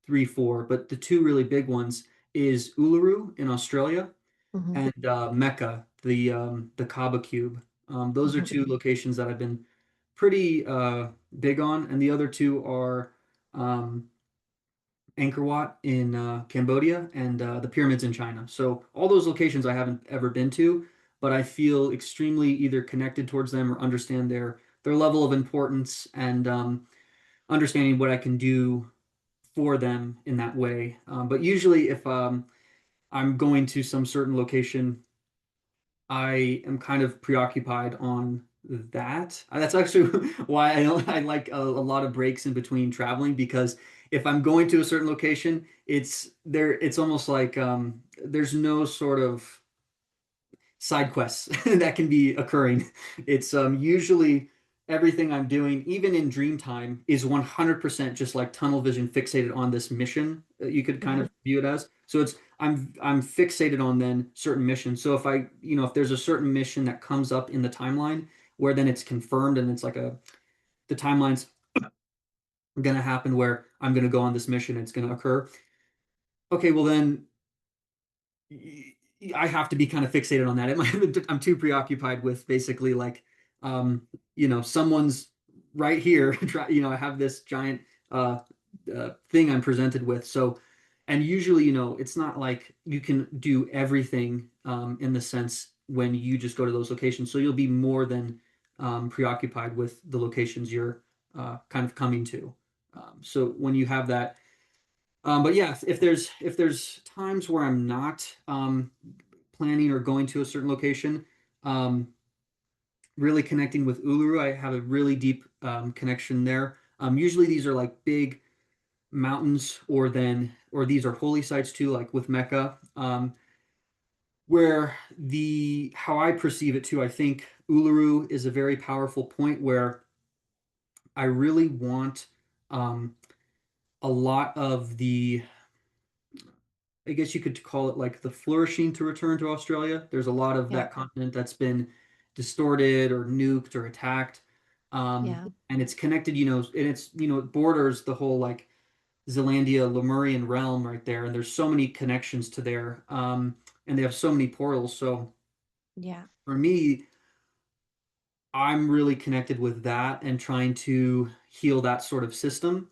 three, four, but the two really big ones is Uluru in Australia Hmm. and Mecca, the Kaaba Cube. Those are Hmm. two locations that I've been pretty big on, and the other two are um, Angkor Wat in Cambodia and the pyramids in China. So all those locations I haven't ever been to, but I feel extremely either connected towards them or understand their level of importance and understanding what I can do for them in that way. But usually, if I'm going to some certain location, I am kind of preoccupied on that. That's actually why I like a lot of breaks in between traveling because if I'm going to a certain location, it's there. It's almost like there's no sort of side quests that can be occurring. It's usually everything I'm doing, even in dream time, is 100% just like tunnel vision fixated on this mission that you could kind Hmm. of view it as. So it's I'm fixated on then certain missions. So if I, if there's a certain mission that comes up in the timeline where then it's confirmed and it's like the timeline's gonna happen where I'm gonna go on this mission, it's gonna occur. Okay, well then I have to be kind of fixated on that. I'm too preoccupied with basically like, someone's right here. I have this giant thing I'm presented with. So, and usually, it's not like you can do everything in the sense when you just go to those locations. So you'll be more than preoccupied with the locations you're kind of coming to. So when you have that but yeah, if there's times where I'm not planning or going to a certain location, um, really connecting with Uluru, I have a really deep connection there. Usually these are like big mountains, or these are holy sites too, like with Mecca, where the how I perceive it too. I think Uluru is a very powerful point where I really want um, a lot of the I guess you could call it like the flourishing to return to Australia. There's a lot of Yeah. that continent that's been distorted or nuked or attacked. Yeah. And it's connected, and it borders the whole like Zealandia Lemurian realm right there. And there's so many connections to there. And they have so many portals. So Yeah. for me, I'm really connected with that and trying to heal that sort of system.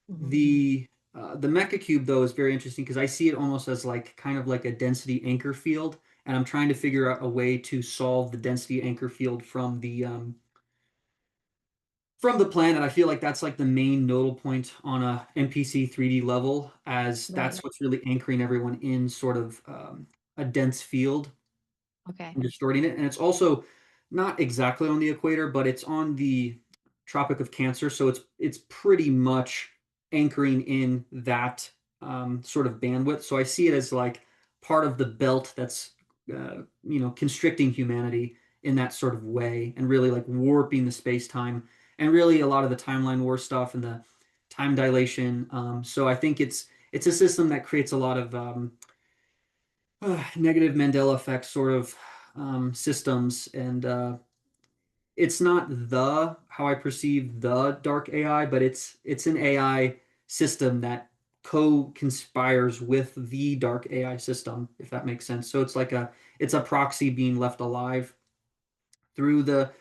Hmm. The Mecha Cube though is very interesting because I see it almost as like kind of like a density anchor field, and I'm trying to figure out a way to solve the density anchor field from the planet. I feel like that's like the main nodal point on a NPC 3D level, as Right. that's what's really anchoring everyone in sort of a dense field Okay. and distorting it. And it's also not exactly on the equator, but it's on the Tropic of Cancer, so it's pretty much anchoring in that sort of bandwidth. So I see it as like part of the belt that's constricting humanity in that sort of way, and really like warping the space time, and really a lot of the timeline war stuff and the time dilation. So I think it's a system that creates a lot of negative Mandela effect sort of systems, and it's not the how I perceive the dark AI, but it's an AI system that co-conspires with the dark AI system, if that makes sense. So it's a proxy being left alive through the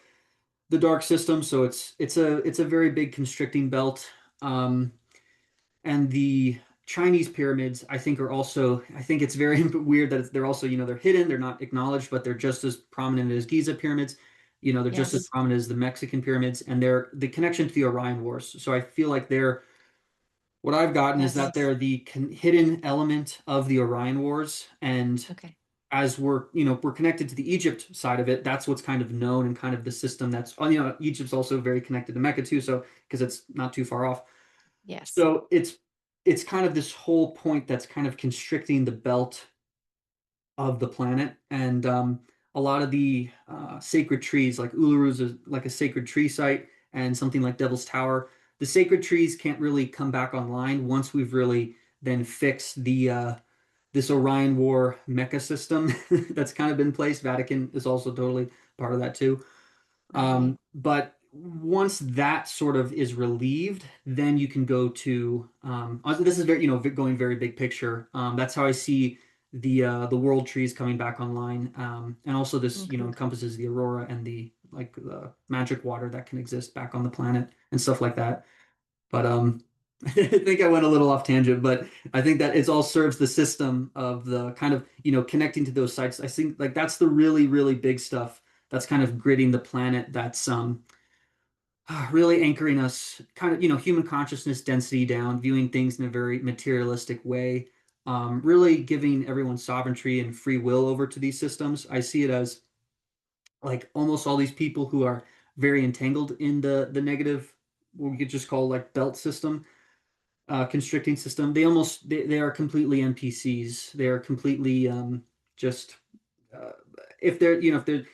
dark system. So it's a very big constricting belt. And the Chinese pyramids, I think, I think it's very weird that they're also, they're hidden, they're not acknowledged, but they're just as prominent as Giza pyramids. They're just as Yes. prominent as the Mexican pyramids, and they're the connection to the Orion Wars. So I feel like what I've gotten is that Yes. they're the hidden element of the Orion Wars. And Okay. as we're connected to the Egypt side of it, that's what's kind of known and kind of the system that's, Egypt's also very connected to Mecca too. So, because it's not too far off. Yes. So it's kind of this whole point that's kind of constricting the belt of the planet, and a lot of the sacred trees, like Uluru's like a sacred tree site, and something like Devil's Tower. The sacred trees can't really come back online once we've really then fixed the this Orion War mecha system that's kind of been placed. Vatican is also totally part of that too. Right. But once that sort of is relieved, then you can go to this is very, going very big picture. That's how I see the world trees coming back online. And also this, Okay. encompasses the aurora and the magic water that can exist back on the planet and stuff like that. But I think I went a little off tangent, but I think that it all serves the system of the kind of, connecting to those sites. I think like that's the really, really big stuff that's kind of gridding the planet, that's really anchoring us kind of, human consciousness density down, viewing things in a very materialistic way, really giving everyone sovereignty and free will over to these systems. I see it as like almost all these people who are very entangled in the negative, what we could just call like belt system, constricting system. They are completely NPCs. They are completely just uh, if they're you know if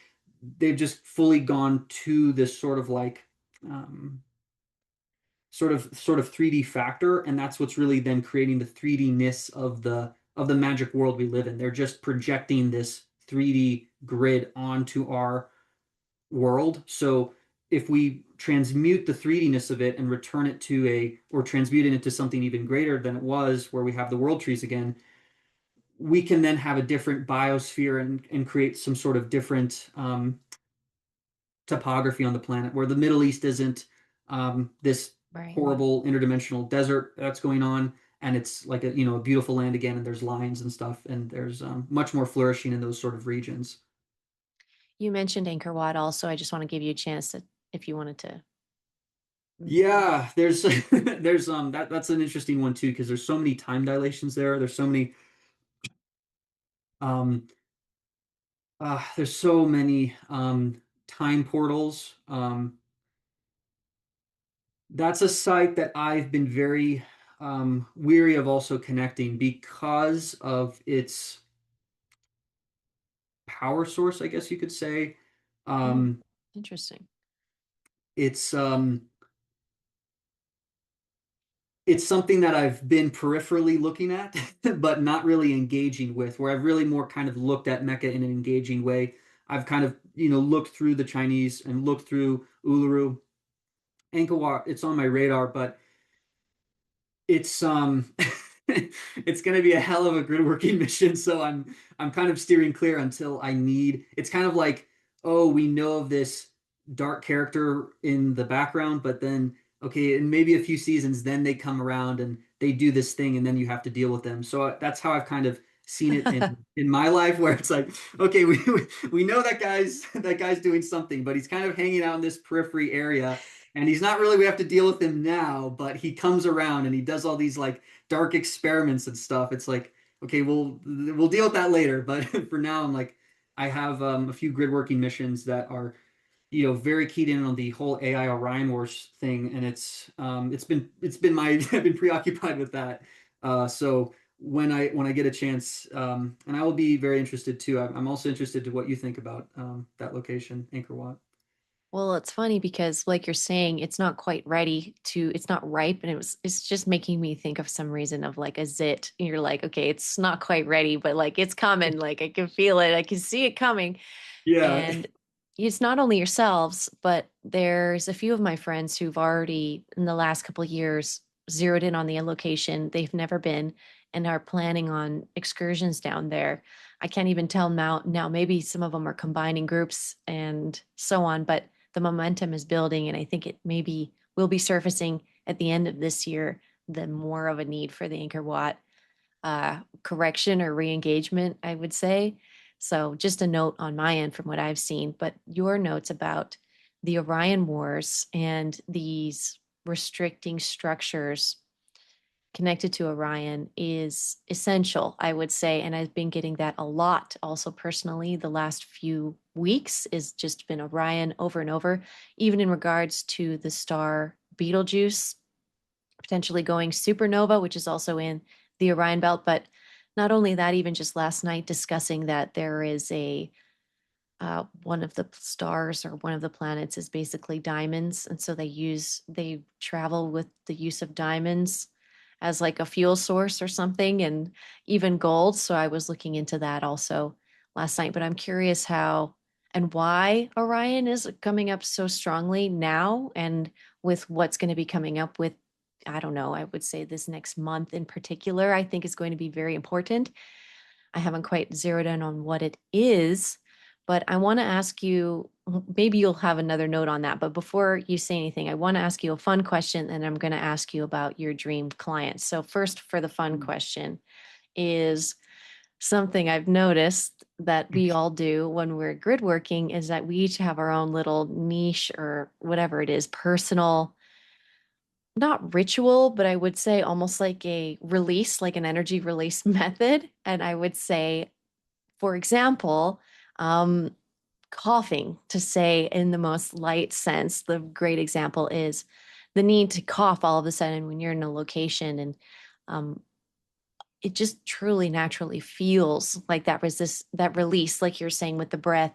they've just fully gone to this sort of like um, sort of 3D factor, and that's what's really then creating the 3D-ness of the magic world we live in. They're just projecting this 3D grid onto our world. So if we transmute the 3D-ness of it and return it to or transmute it into something even greater than it was, where we have the world trees again, we can then have a different biosphere and create some sort of different topography on the planet where the Middle East isn't this Right. horrible interdimensional desert that's going on, and it's like a beautiful land again, and there's lines and stuff, and there's much more flourishing in those sort of regions. You mentioned Angkor Wat also. I just want to give you a chance to, if you wanted to. Yeah, there's there's that's an interesting one too because there's so many time dilations there. Um there's so many time portals. That's a site that I've been very weary of also connecting because of its power source, I guess you could say. Mm, Um interesting. it's it's something that I've been peripherally looking at, but not really engaging with, where I've really more kind of looked at Mecca in an engaging way. I've kind of, looked through the Chinese and looked through Uluru. Angkor Wat, it's on my radar, but it's it's going to be a hell of a gridworking mission, so I'm kind of steering clear until I need. It's kind of like, oh, we know of this dark character in the background, but then okay, in maybe a few seasons, then they come around and they do this thing, and then you have to deal with them. So that's how I've kind of seen it in my life, where it's like, okay, we know that guy's doing something, but he's kind of hanging out in this periphery area, and he's not really, we have to deal with him now, but he comes around and he does all these like dark experiments and stuff. It's like, okay, we'll deal with that later, but for now I'm like, I have a few grid working missions that are, very keyed in on the whole AI Orion Wars thing, and it's been my I've been preoccupied with that. So when I get a chance, and I will be very interested too. I'm also interested to what you think about that location, Angkor Wat. Well, it's funny because like you're saying, it's not quite ready to, it's not ripe. And it's just making me think of some reason of like a zit. And you're like, okay, it's not quite ready, but like it's coming. Like I can feel it. I can see it coming. Yeah. And it's not only yourselves, but there's a few of my friends who've already, in the last couple of years, zeroed in on the location they've never been and are planning on excursions down there. I can't even tell now maybe some of them are combining groups and so on, but the momentum is building, and I think it maybe will be surfacing at the end of this year, the more of a need for the Angkor Wat correction or re-engagement, I would say. So just a note on my end from what I've seen, but your notes about the Orion Wars and these restricting structures connected to Orion is essential, I would say. And I've been getting that a lot also personally the last few weeks is just been Orion over and over, even in regards to the star Betelgeuse potentially going supernova, which is also in the Orion belt. But not only that, even just last night discussing that there is a one of the stars or one of the planets is basically diamonds, and so they travel with the use of diamonds as like a fuel source or something, and even gold. So I was looking into that also last night. But I'm curious how and why Orion is coming up so strongly now and with what's going to be coming up with, I don't know, I would say this next month in particular, I think is going to be very important. I haven't quite zeroed in on what it is, but I want to ask you, maybe you'll have another note on that. But before you say anything, I want to ask you a fun question and I'm going to ask you about your dream client. So, first, for the fun question, is something I've noticed that we all do when we're grid working is that we each have our own little niche or whatever it is, personal, not ritual, but I would say almost like a release, like an energy release method. And I would say, for example, um, coughing, to say in the most light sense, the great example is the need to cough all of a sudden when you're in a location and um, it just truly naturally feels like that release, like you're saying with the breath.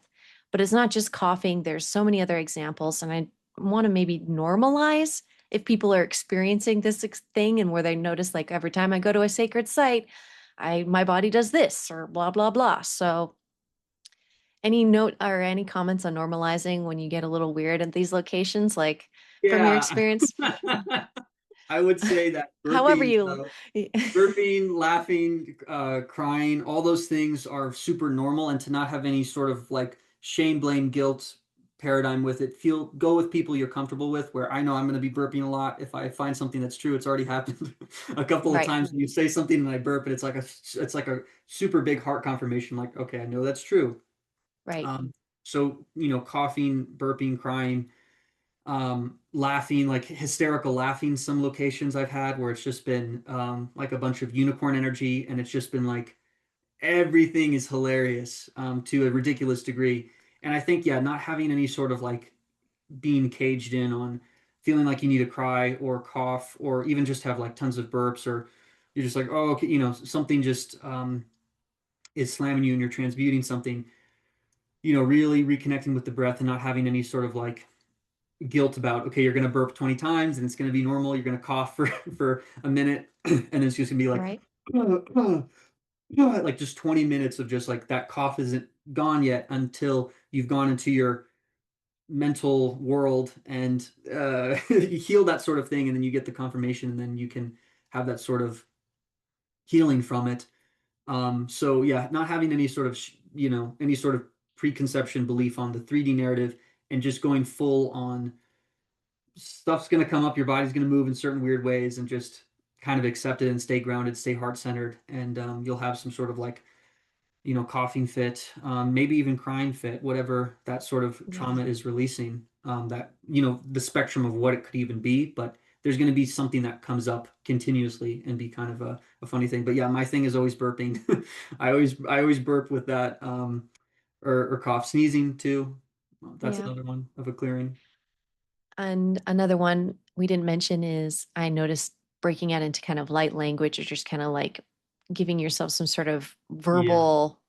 But it's not just coughing. There's so many other examples, and I want to maybe normalize if people are experiencing this thing and where they notice like every time I go to a sacred site, I my body does this or blah blah blah. So any note or any comments on normalizing when you get a little weird at these locations, like from your Yeah. experience, I would say that however you burping, laughing, crying, all those things are super normal, and to not have any sort of like shame, blame, guilt paradigm with it. Go with people you're comfortable with, where I know I'm going to be burping a lot. If I find something that's true, it's already happened a couple of right, times. When you say something and I burp, and it's like a super big heart confirmation, like, okay, I know that's true. right, Um, so, coughing, burping, crying, laughing, like hysterical laughing. Some locations I've had where it's just been like a bunch of unicorn energy, and it's just been like everything is hilarious to a ridiculous degree. And I think, yeah, not having any sort of like being caged in on feeling like you need to cry or cough or even just have like tons of burps, or you're just like, oh, okay, something just is slamming you and you're transmuting something, really reconnecting with the breath and not having any sort of like guilt about, okay, you're going to burp 20 times and it's going to be normal. You're going to cough for for a minute and then it's just going to be like right. like just 20 minutes of just like that cough isn't gone yet until you've gone into your mental world and you heal that sort of thing, and then you get the confirmation and then you can have that sort of healing from it. So yeah, not having any sort of any sort of preconception belief on the 3D narrative, and just going full on stuff's going to come up, your body's going to move in certain weird ways, and just kind of accept it and stay grounded, stay heart centered, and you'll have some sort of like, coughing fit, maybe even crying fit, whatever that sort of Yeah. trauma is releasing. That, the spectrum of what it could even be, but there's going to be something that comes up continuously and be kind of a funny thing. But yeah, my thing is always burping. I always burp with that, or cough, sneezing too. That's Yeah. another one of a clearing. And another one we didn't mention is I noticed breaking out into kind of light language or just kind of like giving yourself some sort of Yeah. verbal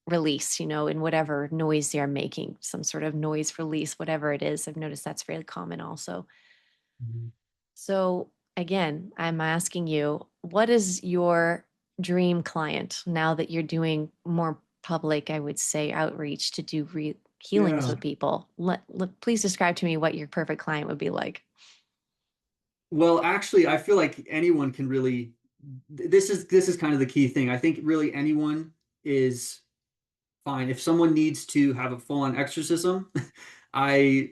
release, in whatever noise you're making, some sort of noise release, whatever it is. I've noticed that's really common also. Mhm. So again, I'm asking you, what is your dream client now that you're doing more public, I would say, outreach to do healings Yeah. with people? Please describe to me what your perfect client would be like. Well, actually, I feel like anyone can really. This is kind of the key thing. I think really anyone is fine. If someone needs to have a full-on exorcism, I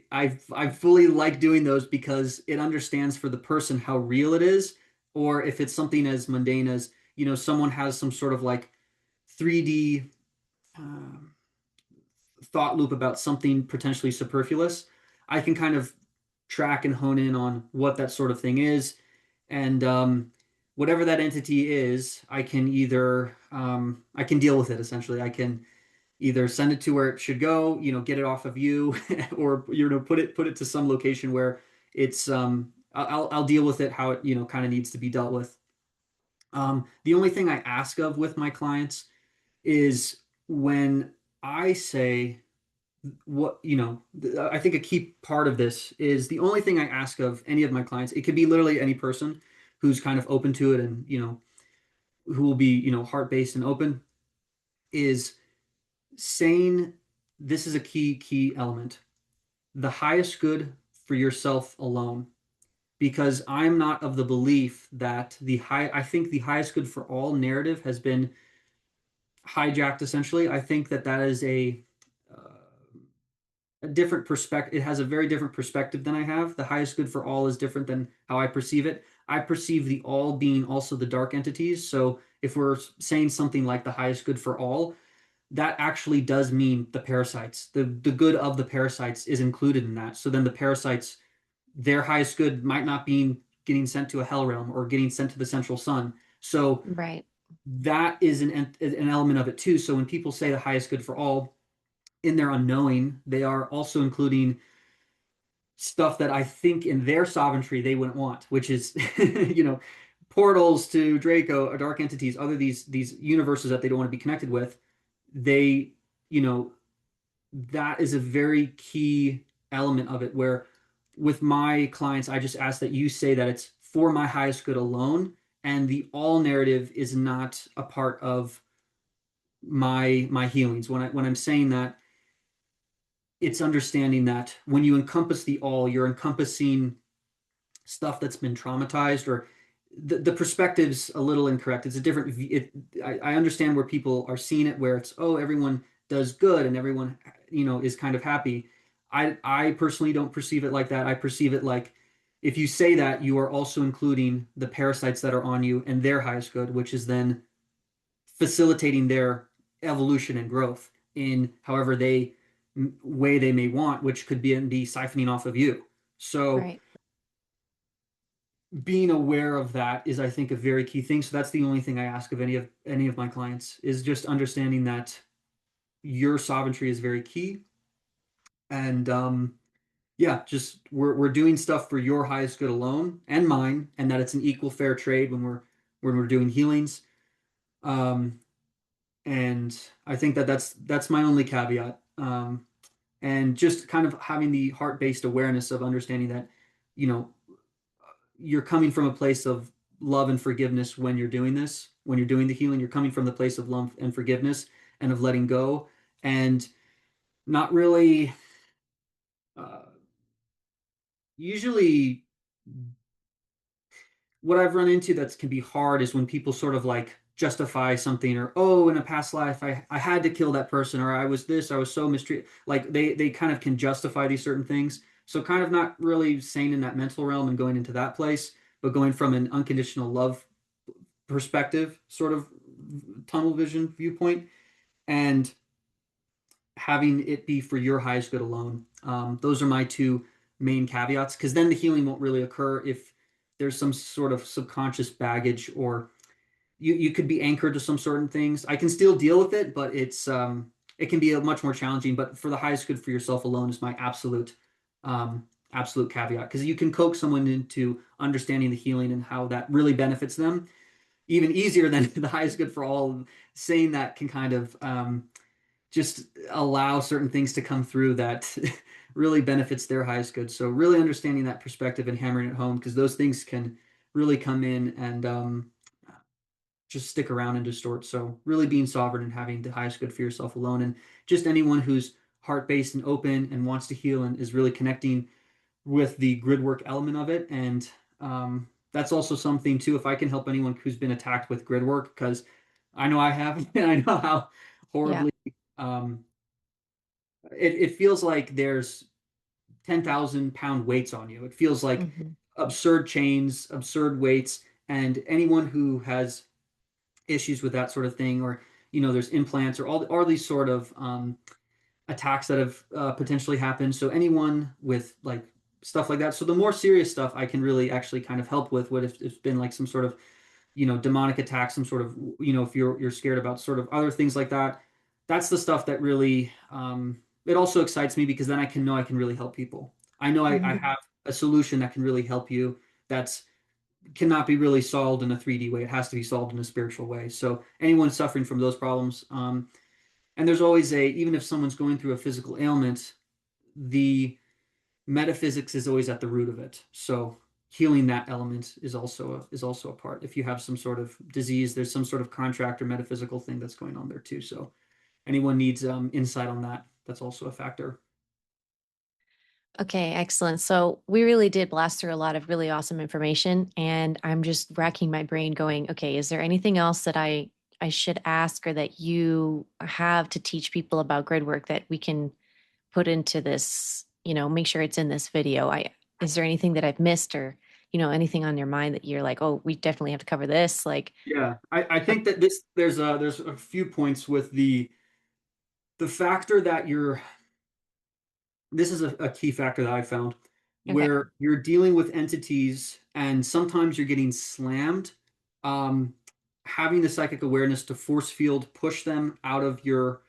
fully like doing those because it understands for the person how real it is, or if it's something as mundane as, someone has some sort of like 3D um, thought loop about something potentially superfluous, I can kind of track and hone in on what that sort of thing is. And whatever that entity is, I can deal with it essentially. I can either send it to where it should go, get it off of you, or put it to some location where it's I'll deal with it how it kind of needs to be dealt with. The only thing I ask of with my clients is when I say what I think a key part of this is the only thing I ask of any of my clients. It could be literally any person who's kind of open to it, and who will be heart based and open, is saying this is a key element. The highest good for yourself alone. Because I'm not of the belief that I think the highest good for all narrative has been hijacked essentially. I think that that is a different perspective. It has a very different perspective than I have. The highest good for all is different than how I perceive it. I perceive the all being also the dark entities. So if we're saying something like the highest good for all, that actually does mean the parasites. The good of the parasites is included in that. So then the parasites, their highest good might not be getting sent to a hell realm or getting sent to the central sun. So Right. that is an element of it too. So when people say the highest good for all, in their unknowing, they are also including stuff that I think in their sovereignty they wouldn't want, which is, portals to Draco, or dark entities, other these universes that they don't want to be connected with. They, you know, that is a very key element of it. Where with my clients, I just ask that you say that it's for my highest good alone, and the all narrative is not a part of my healings. When I'm saying that, it's understanding that when you encompass the all, you're encompassing stuff that's been traumatized, or the perspective's a little incorrect. It's a different I understand where people are seeing it, where it's, oh, everyone does good and everyone, is kind of happy. I personally don't perceive it like that. I perceive it like, if you say that, you are also including the parasites that are on you and their highest good, which is then facilitating their evolution and growth in however they way they may want, which could be siphoning off of you. So Right. being aware of that is, I think, a very key thing. So that's the only thing I ask of any of my clients, is just understanding that your sovereignty is very key. And yeah, just we're doing stuff for your highest good alone and mine, and that it's an equal fair trade when we're doing healings. Um, and I think that that's my only caveat. And just kind of having the heart-based awareness of understanding that, you know, you're coming from a place of love and forgiveness when you're doing this. When you're doing the healing, you're coming from the place of love and forgiveness and of letting go, and not really uh, usually what I've run into that can be hard is when people sort of like justify something, or, oh, in a past life I had to kill that person, or I was this, I was so mistreated. Like they kind of can justify these certain things. So kind of not really saying in that mental realm and going into that place, but going from an unconditional love perspective, sort of tunnel vision viewpoint, and having it be for your highest good alone. Those are my two main caveats, because then the healing won't really occur if there's some sort of subconscious baggage, or you could be anchored to some certain things. I can still deal with it, but it can be a much more challenging. But for the highest good for yourself alone is my absolute caveat, because you can coax someone into understanding the healing and how that really benefits them even easier than the highest good for all. Saying that can kind of just allow certain things to come through that really benefits their highest good. So really understanding that perspective and hammering it home, because those things can really come in and just stick around and distort. So really being sovereign and having the highest good for yourself alone, and just anyone who's heart-based and open and wants to heal and is really connecting with the grid work element of it. And that's also something too, if I can help anyone who's been attacked with grid work, because I know I have, and I know how Yeah. horribly um, it feels like there's 10,000 pound weights on you. It feels like Hmm. absurd chains, absurd weights. And anyone who has issues with that sort of thing, or, there's implants, or all these sort of attacks that have potentially happened. So anyone with like stuff like that. So the more serious stuff I can really actually kind of help with, what if it's been like some sort of, demonic attack, some sort of, if you're scared about sort of other things like that. That's the stuff that really, it also excites me, because then I can know I can really help people. I know I Hmm. have a solution that can really help you, that's cannot be really solved in a 3D way. It has to be solved in a spiritual way. So anyone suffering from those problems, and there's always even if someone's going through a physical ailment, the metaphysics is always at the root of it. So healing that element is also a part. If you have some sort of disease, there's some sort of contract or metaphysical thing that's going on there too. So anyone needs insight on that, that's also a factor. Okay, excellent. So we really did blast through a lot of really awesome information, and I'm just racking my brain going, okay, is there anything else that I should ask or that you have to teach people about grid work that we can put into this, make sure it's in this video? Is there anything that I've missed or, anything on your mind that you're like, oh, we definitely have to cover this? Like, Yeah, I uh, think that there's a few points with the factor that you're this is a key factor that I found okay. where you're dealing with entities and sometimes you're getting slammed. Um, Having the psychic awareness to force field push them out of your.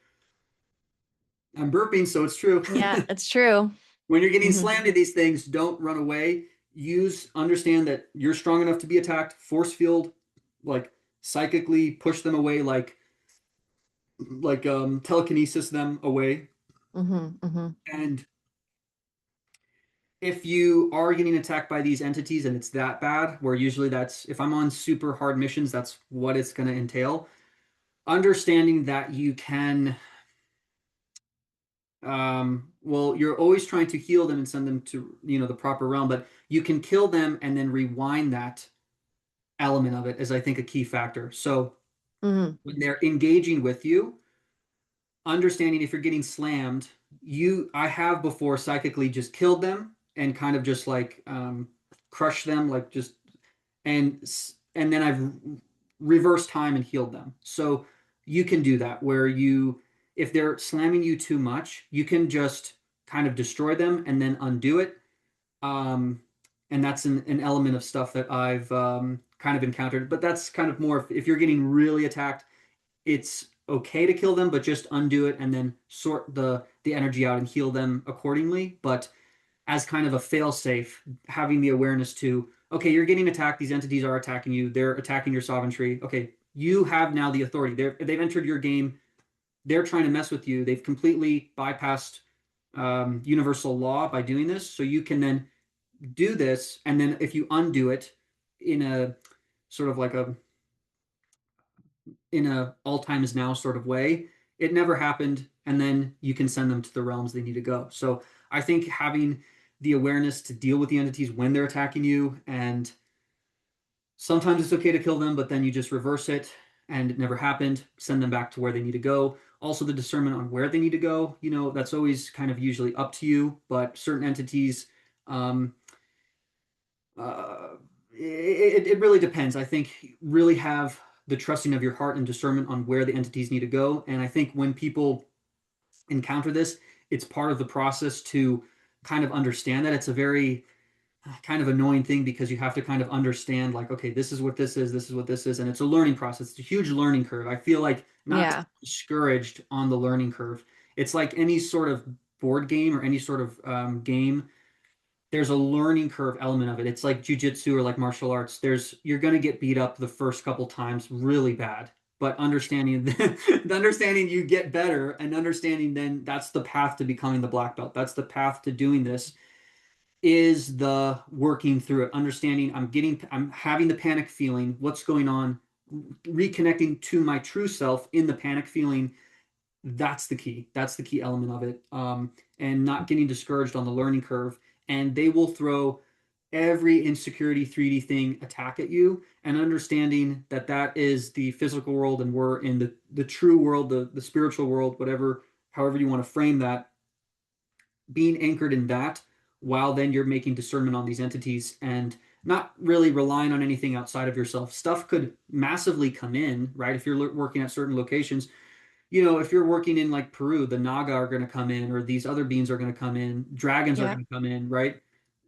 I'm burping, so it's true. Yeah, it's true. When you're getting Hmm. slammed to these things, don't run away. Understand that you're strong enough to be attacked. Force field, like psychically push them away, telekinesis them away. Hmm. Hmm. And if you are getting attacked by these entities and it's that bad, where usually that's if I'm on super hard missions, that's what it's going to entail. Understanding that you can, well, you're always trying to heal them and send them to, the proper realm, but you can kill them and then rewind that element of it is, I think, a key factor. So Hmm. when they're engaging with you, understanding if you're getting slammed, I have before psychically just killed them and kind of just like crushed them, like just and and then I've reversed time and healed them. So you can do that where if they're slamming you too much, you can just kind of destroy them and then undo it. Um, and that's an element of stuff that I've kind of encountered. But that's kind of more if you're getting really attacked, it's okay to kill them, but just undo it and then sort the energy out and heal them accordingly. But as kind of a fail safe, having the awareness to, okay, you're getting attacked. These entities are attacking you. They're attacking your sovereignty. Okay, you have now the authority. They've entered your game. They're trying to mess with you. They've completely bypassed universal law by doing this. So you can then do this, and then if you undo it in a sort of like a all time is now sort of way, it never happened, and then you can send them to the realms they need to go. So I think having the awareness to deal with the entities when they're attacking you, and sometimes it's okay to kill them, but then you just reverse it and it never happened, send them back to where they need to go. Also, the discernment on where they need to go, that's always kind of usually up to you, but certain entities, um, uh, it really depends. I think really have the trusting of your heart and discernment on where the entities need to go. And I think when people encounter this, it's part of the process to kind of understand that it's a very kind of annoying thing because you have to kind of understand like, okay, this is what this is what this is, and it's a learning process. It's a huge learning curve. I feel like not to Yeah. be discouraged on the learning curve. It's like any sort of board game or any sort of game, there's a learning curve element of it. It's like jujitsu or like martial arts. You're going to get beat up the first couple times really bad, but understanding the understanding you get better and understanding then that's the path to becoming the black belt. That's the path to doing this is the working through it, understanding I'm having the panic feeling, what's going on, reconnecting to my true self in the panic feeling. That's the key. That's the key element of it. And not getting discouraged on the learning curve. And they will throw every insecurity 3D thing attack at you, and understanding that that is the physical world and we're in the true world, the spiritual world, however you want to frame that, being anchored in that while then you're making discernment on these entities and not really relying on anything outside of yourself. Stuff could massively come in, right? If you're working at certain locations, if you're working in like Peru, the Naga are going to come in, or these other beings are going to come in, dragons are Yeah. going to come in, right?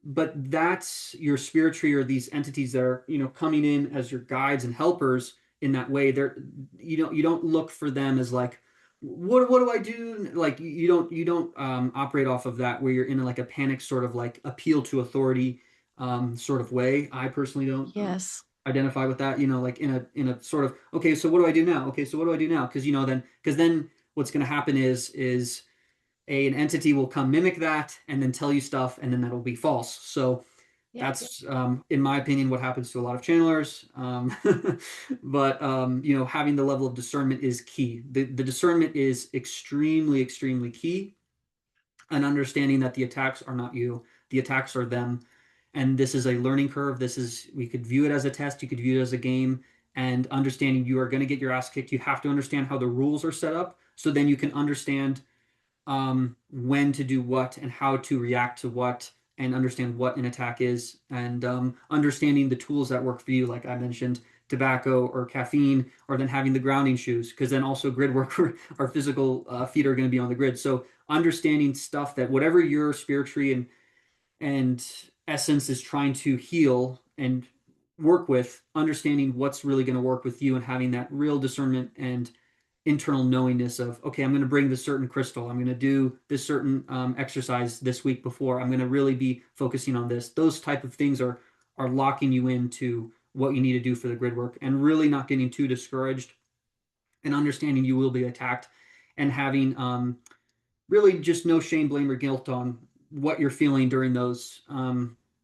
But that's your spirit tree or these entities that are, coming in as your guides and helpers in that way. You don't look for them as like, what do I do? Like you don't operate off of that where you're in like a panic sort of like appeal to authority sort of way. I personally don't Yes. identify with that, like in a sort of, okay, so what do I do now? Okay, so what do I do now? Because then what's going to happen is an entity will come mimic that and then tell you stuff, and then that'll be false. So Yep. that's in my opinion what happens to a lot of channelers. But having the level of discernment is key. The discernment is extremely extremely key. and understanding that the attacks are not you, the attacks are them. And this is a learning curve. This is, we could view it as a test, you could view it as a game, and understanding you are going to get your ass kicked. You have to understand how the rules are set up so then you can understand when to do what and how to react to what and understand what an attack is and understanding the tools that work for you, like I mentioned, tobacco or caffeine, or then having the grounding shoes, because then also grid work, our physical feet are going to be on the grid. So understanding stuff that whatever your spiritually and essence is trying to heal and work with, understanding what's really going to work with you and having that real discernment and internal knowingness of, okay, I'm going to bring this certain crystal. I'm going to do this certain exercise this week before. I'm going to really be focusing on this. Those type of things are locking you into what you need to do for the grid work, and really not getting too discouraged and understanding you will be attacked, and having really just no shame, blame, or guilt on what you're feeling during those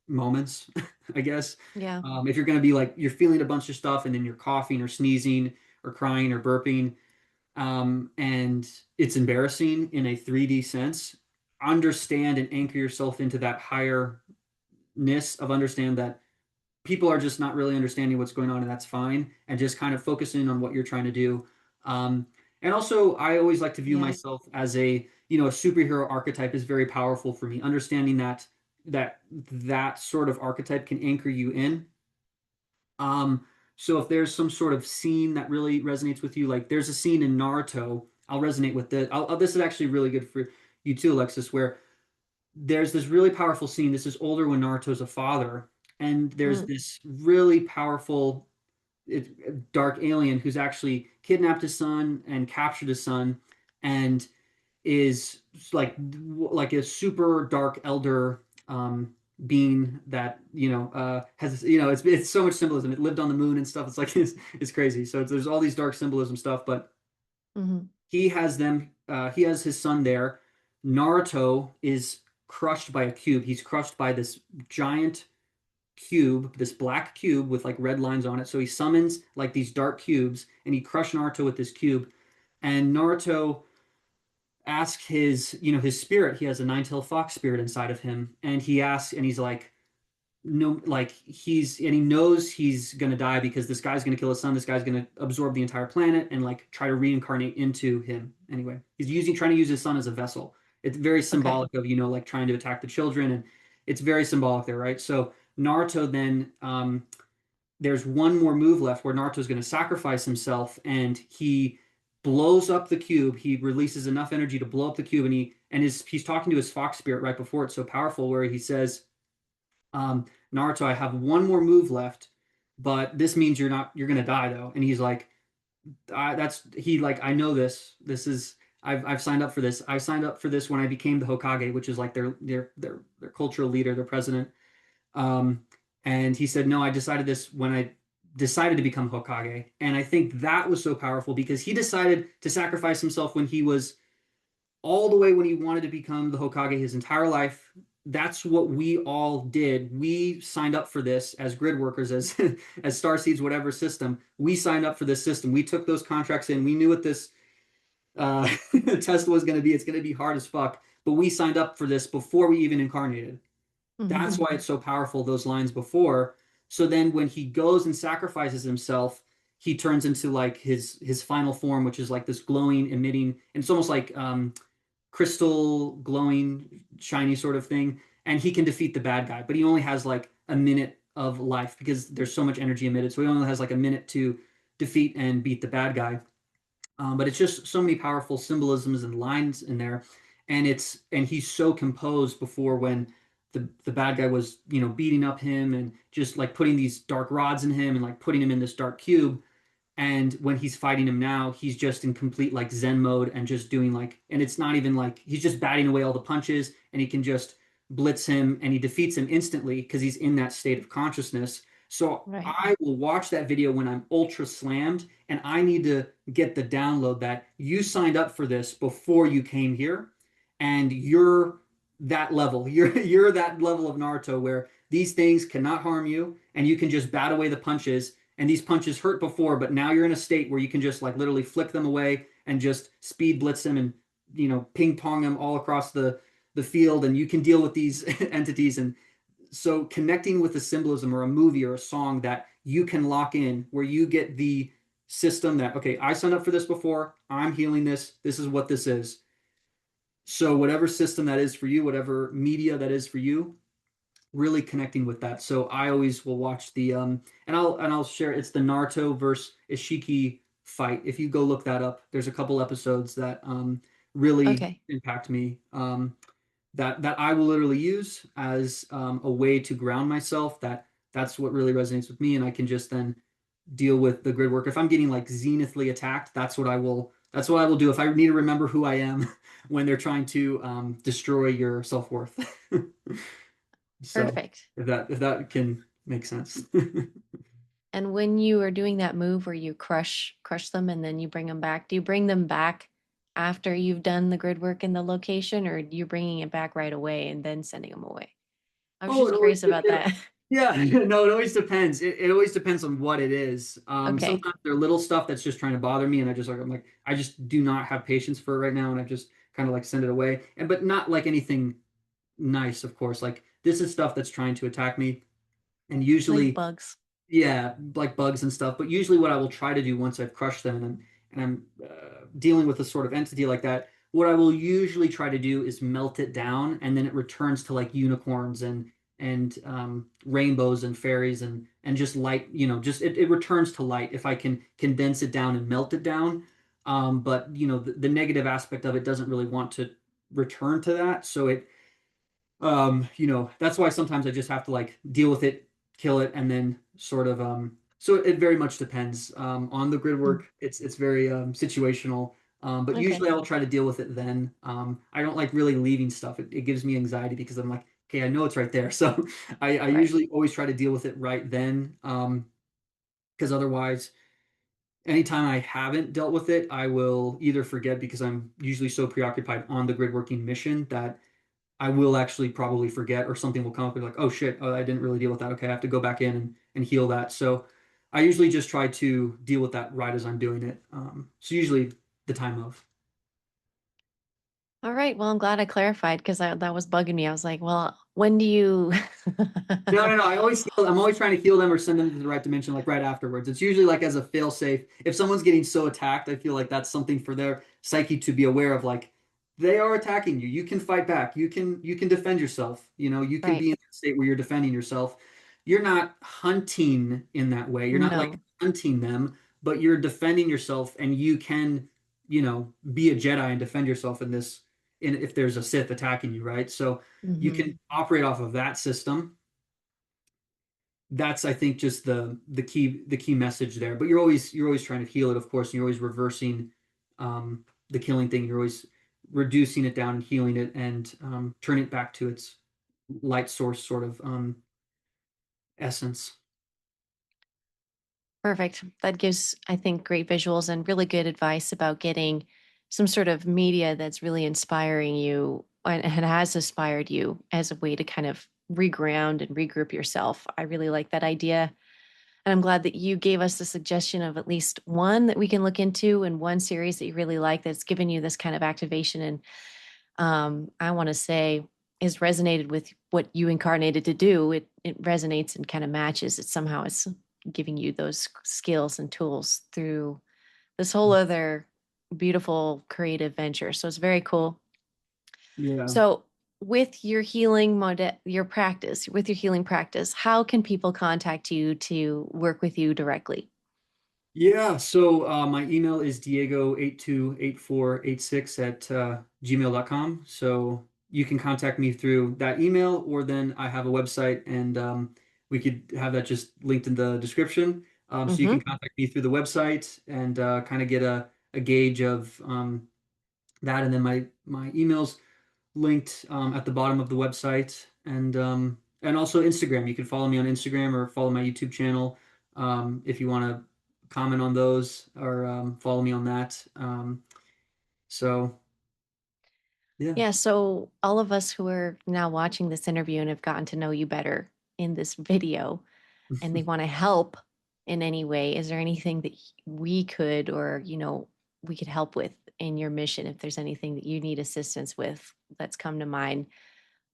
moments, I guess. Yeah. If you're going to be like, you're feeling a bunch of stuff and then you're coughing or sneezing or crying or burping, and it's embarrassing in a 3D sense, understand and anchor yourself into that higher-ness of understand that people are just not really understanding what's going on, and that's fine, and just kind of focusing on what you're trying to do. And also, I always like to view Yeah. myself as a superhero archetype is very powerful for me. Understanding that sort of archetype can anchor you in. So if there's some sort of scene that really resonates with you, like there's a scene in Naruto, I'll resonate with this. This is actually really good for you too, Alexis, where there's this really powerful scene. This is older when Naruto's a father, and there's Mm. this really powerful dark alien who's actually kidnapped his son and captured his son, and is like a super dark elder being that has it's so much symbolism. It lived on the moon and stuff. It's like it's crazy. So there's all these dark symbolism stuff, but Hmm. he has his son there. Naruto is crushed by a cube. He's crushed by this giant cube, this black cube with like red lines on it. So he summons like these dark cubes and he crushed Naruto with this cube. And Naruto asks his spirit. He has a nine-tailed fox spirit inside of him. And he asks, and he's like, no, like and he knows he's gonna die because this guy's gonna kill his son. This guy's gonna absorb the entire planet and like try to reincarnate into him. Anyway, trying to use his son as a vessel. It's very Okay. symbolic of like trying to attack the children, and it's very symbolic there, right? So Naruto then there's one more move left where Naruto's going to sacrifice himself, and he blows up the cube. He releases enough energy to blow up the cube, and he's talking to his fox spirit right before it's so powerful, where he says, Naruto, I have one more move left, but this means you're gonna die though. And he's like, I know this. This is I've signed up for this. I signed up for this when I became the Hokage, which is like their cultural leader, their president. Um, and he said, no, I decided this when I decided to become Hokage. And I think that was so powerful because he decided to sacrifice himself when he was all the way when he wanted to become the Hokage his entire life. That's what we all did. We signed up for this as grid workers, as as star seeds, whatever system. We signed up for this system. We took those contracts in. We knew what this test was going to be. It's going to be hard as fuck. But we signed up for this before we even incarnated. That's Hmm. why it's so powerful, those lines before. So then when he goes and sacrifices himself, he turns into like his final form, which is like this glowing, emitting, and it's almost like crystal glowing, shiny sort of thing. And he can defeat the bad guy, but he only has like a minute of life because there's so much energy emitted. So he only has like a minute to defeat and beat the bad guy. But it's just so many powerful symbolisms and lines in there, and he's so composed before when the bad guy was beating up him and just like putting these dark rods in him and like putting him in this dark cube. And when he's fighting him now, he's just in complete like Zen mode and just doing like, and it's not even like he's just batting away all the punches, and he can just blitz him and he defeats him instantly because he's in that state of consciousness. So Right. I will watch that video when I'm ultra slammed, and I need to get the download that you signed up for this before you came here, and you're that level. You're that level of Naruto where these things cannot harm you, and you can just bat away the punches, and these punches hurt before, but now you're in a state where you can just like literally flick them away and just speed blitz them and ping pong them all across the field, and you can deal with these entities. And so connecting with a symbolism or a movie or a song that you can lock in, where you get the system that, okay, I signed up for this before, I'm healing this, this is what this is. So whatever system that is for you, whatever media that is for you, really connecting with that. So I always will watch the and I'll share, it's the Naruto versus Ishiki fight. If you go look that up, there's a couple episodes that really Okay. impact me. That I will literally use as a way to ground myself. That's what really resonates with me, and I can just then deal with the grid work. If I'm getting like zenithly attacked, that's what I will do if I need to remember who I am when they're trying to destroy your self-worth. So Perfect. if that can make sense. And when you are doing that move where you crush them and then you bring them back, do you bring them back after you've done the grid work in the location, or you bringing it back right away and then sending them away? I was Oh, just curious about that. yeah, no, it always depends. It always depends on what it is. Okay. Sometimes there are little stuff that's just trying to bother me, and I'm like, I just do not have patience for it right now, and I just kind of like send it away. And but not like anything nice, of course. Like this is stuff that's trying to attack me, and Like usually, bugs. yeah, like bugs and stuff. But usually, what I will try to do once I've crushed them and I'm dealing with a sort of entity like that, what I will usually try to do is melt it down, and then it returns to like unicorns and rainbows and fairies and just light. Just it returns to light if I can condense it down and melt it down. But the negative aspect of it doesn't really want to return to that, so that's why sometimes I just have to like deal with it, kill it, and then sort of so it very much depends on the grid Mm. work. It's very situational. But Okay. usually I'll try to deal with it then. I don't like really leaving stuff. It gives me anxiety because I'm like, okay, I know it's right there. So I Right. usually always try to deal with it right then. Because otherwise, anytime I haven't dealt with it, I will either forget because I'm usually so preoccupied on the grid working mission that I will actually probably forget, or something will come up and like, oh shit, oh, I didn't really deal with that. Okay, I have to go back in and heal that. So I usually just try to deal with that right as I'm doing it. So usually the time of. All right. Well, I'm glad I clarified because that was bugging me. I was like, well, when do you? No, no, no. I'm always trying to heal them or send them to the right dimension, like right afterwards. It's usually like as a fail safe. If someone's getting so attacked, I feel like that's something for their psyche to be aware of. Like they are attacking you. You can fight back. You can defend yourself. You can Right. be in a state where you're defending yourself. You're not hunting in that way. You're not like No. hunting them, but you're defending yourself, and you can, be a Jedi and defend yourself in this. In if there's a Sith attacking you, right? So you Hmm. can operate off of that system. That's, I think, just the key message there. But you're always trying to heal it, of course, and you're always reversing the killing thing. You're always reducing it down and healing it, and turning it back to its light source sort of essence. Perfect. That gives, I think, great visuals and really good advice about getting some sort of media that's really inspiring you and has inspired you as a way to kind of reground and regroup yourself. I really like that idea. And I'm glad that you gave us the suggestion of at least one that we can look into and one series that you really like that's given you this kind of activation. And I want to say is resonated with what you incarnated to do. It resonates and kind of matches. It somehow is giving you those skills and tools through this whole other beautiful creative venture. So it's very cool. Yeah. So with your your practice, with your healing practice, how can people contact you to work with you directly? Yeah, so my email is diego828486 at gmail.com. So you can contact me through that email, or then I have a website, and we could have that just linked in the description. So you can Mm-hmm. contact me through the website and kind of get a gauge of that. And then my email's linked at the bottom of the website, and also Instagram. You can follow me on Instagram or follow my YouTube channel if you want to comment on those, or follow me on that. So yeah. Yeah, so all of us who are now watching this interview and have gotten to know you better in this video and they want to help in any way, is there anything that we could or, we could help with in your mission. If there's anything that you need assistance with that's come to mind,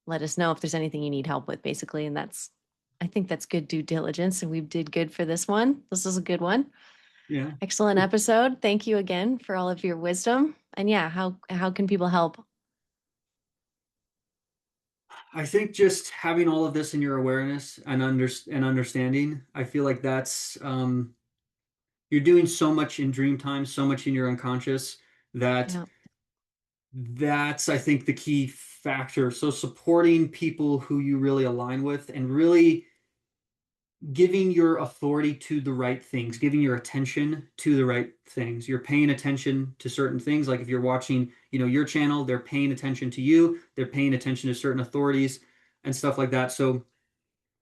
let us know if there's anything you need help with, basically. And I think that's good due diligence. And we did good for this one. This is a good one. Yeah. Excellent episode. Thank you again for all of your wisdom. And yeah, how can people help? I think just having all of this in your awareness and understanding, I feel like that's you're doing so much in dream time, so much in your unconscious that Yeah. that's I think the key factor. So supporting people who you really align with and really giving your authority to the right things, giving your attention to the right things. You're paying attention to certain things. Like if you're watching, your channel, they're paying attention to you, they're paying attention to certain authorities and stuff like that. So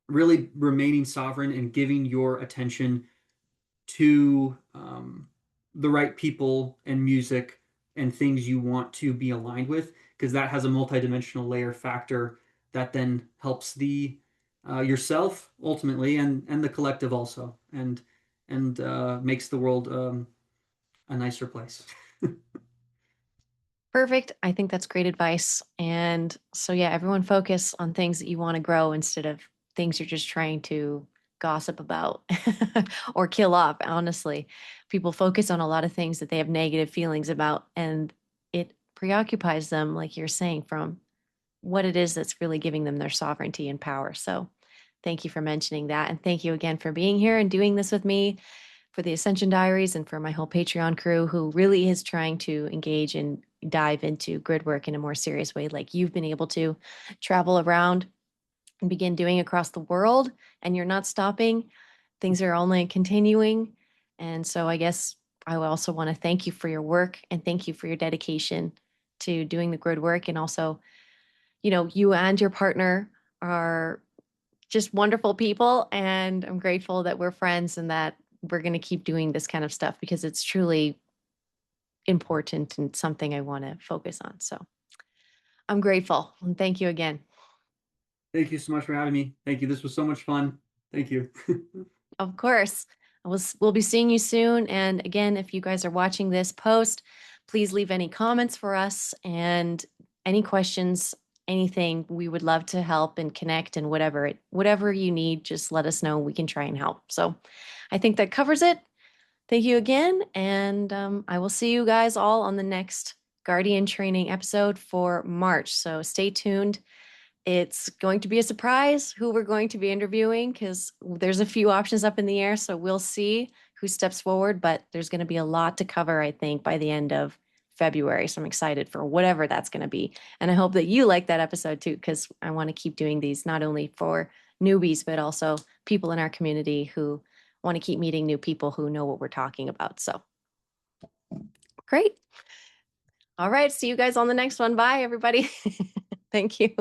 really remaining sovereign and giving your attention to the right people and music and things you want to be aligned with, because that has a multidimensional layer factor that then helps the yourself ultimately and the collective also, and makes the world a nicer place. Perfect. I think that's great advice. And so, yeah, everyone focus on things that you want to grow instead of things you're just trying to gossip about or kill off. Honestly, people focus on a lot of things that they have negative feelings about, and it preoccupies them, like you're saying, from what it is that's really giving them their sovereignty and power. So, thank you for mentioning that. And thank you again for being here and doing this with me, for the Ascension Diaries, and for my whole Patreon crew who really is trying to engage and dive into grid work in a more serious way, like you've been able to travel around and begin doing across the world. And you're not stopping, things are only continuing. And so, I guess I also want to thank you for your work and thank you for your dedication to doing the grid work. And also, you and your partner are just wonderful people. And I'm grateful that we're friends and that we're going to keep doing this kind of stuff because it's truly important and something I want to focus on. So I'm grateful and thank you again. Thank you so much for having me. Thank you. This was so much fun. Thank you. Of course. We'll be seeing you soon. And again, if you guys are watching this post, please leave any comments for us and any questions, anything. We would love to help and connect and whatever you need, just let us know. We can try and help. So I think that covers it. Thank you again. And I will see you guys all on the next Guardian training episode for March. So stay tuned. It's going to be a surprise who we're going to be interviewing because there's a few options up in the air. So we'll see who steps forward, but there's going to be a lot to cover, I think, by the end of February. So I'm excited for whatever that's going to be. And I hope that you like that episode too, because I want to keep doing these not only for newbies, but also people in our community who want to keep meeting new people who know what we're talking about. So great. All right. See you guys on the next one. Bye, everybody. Thank you.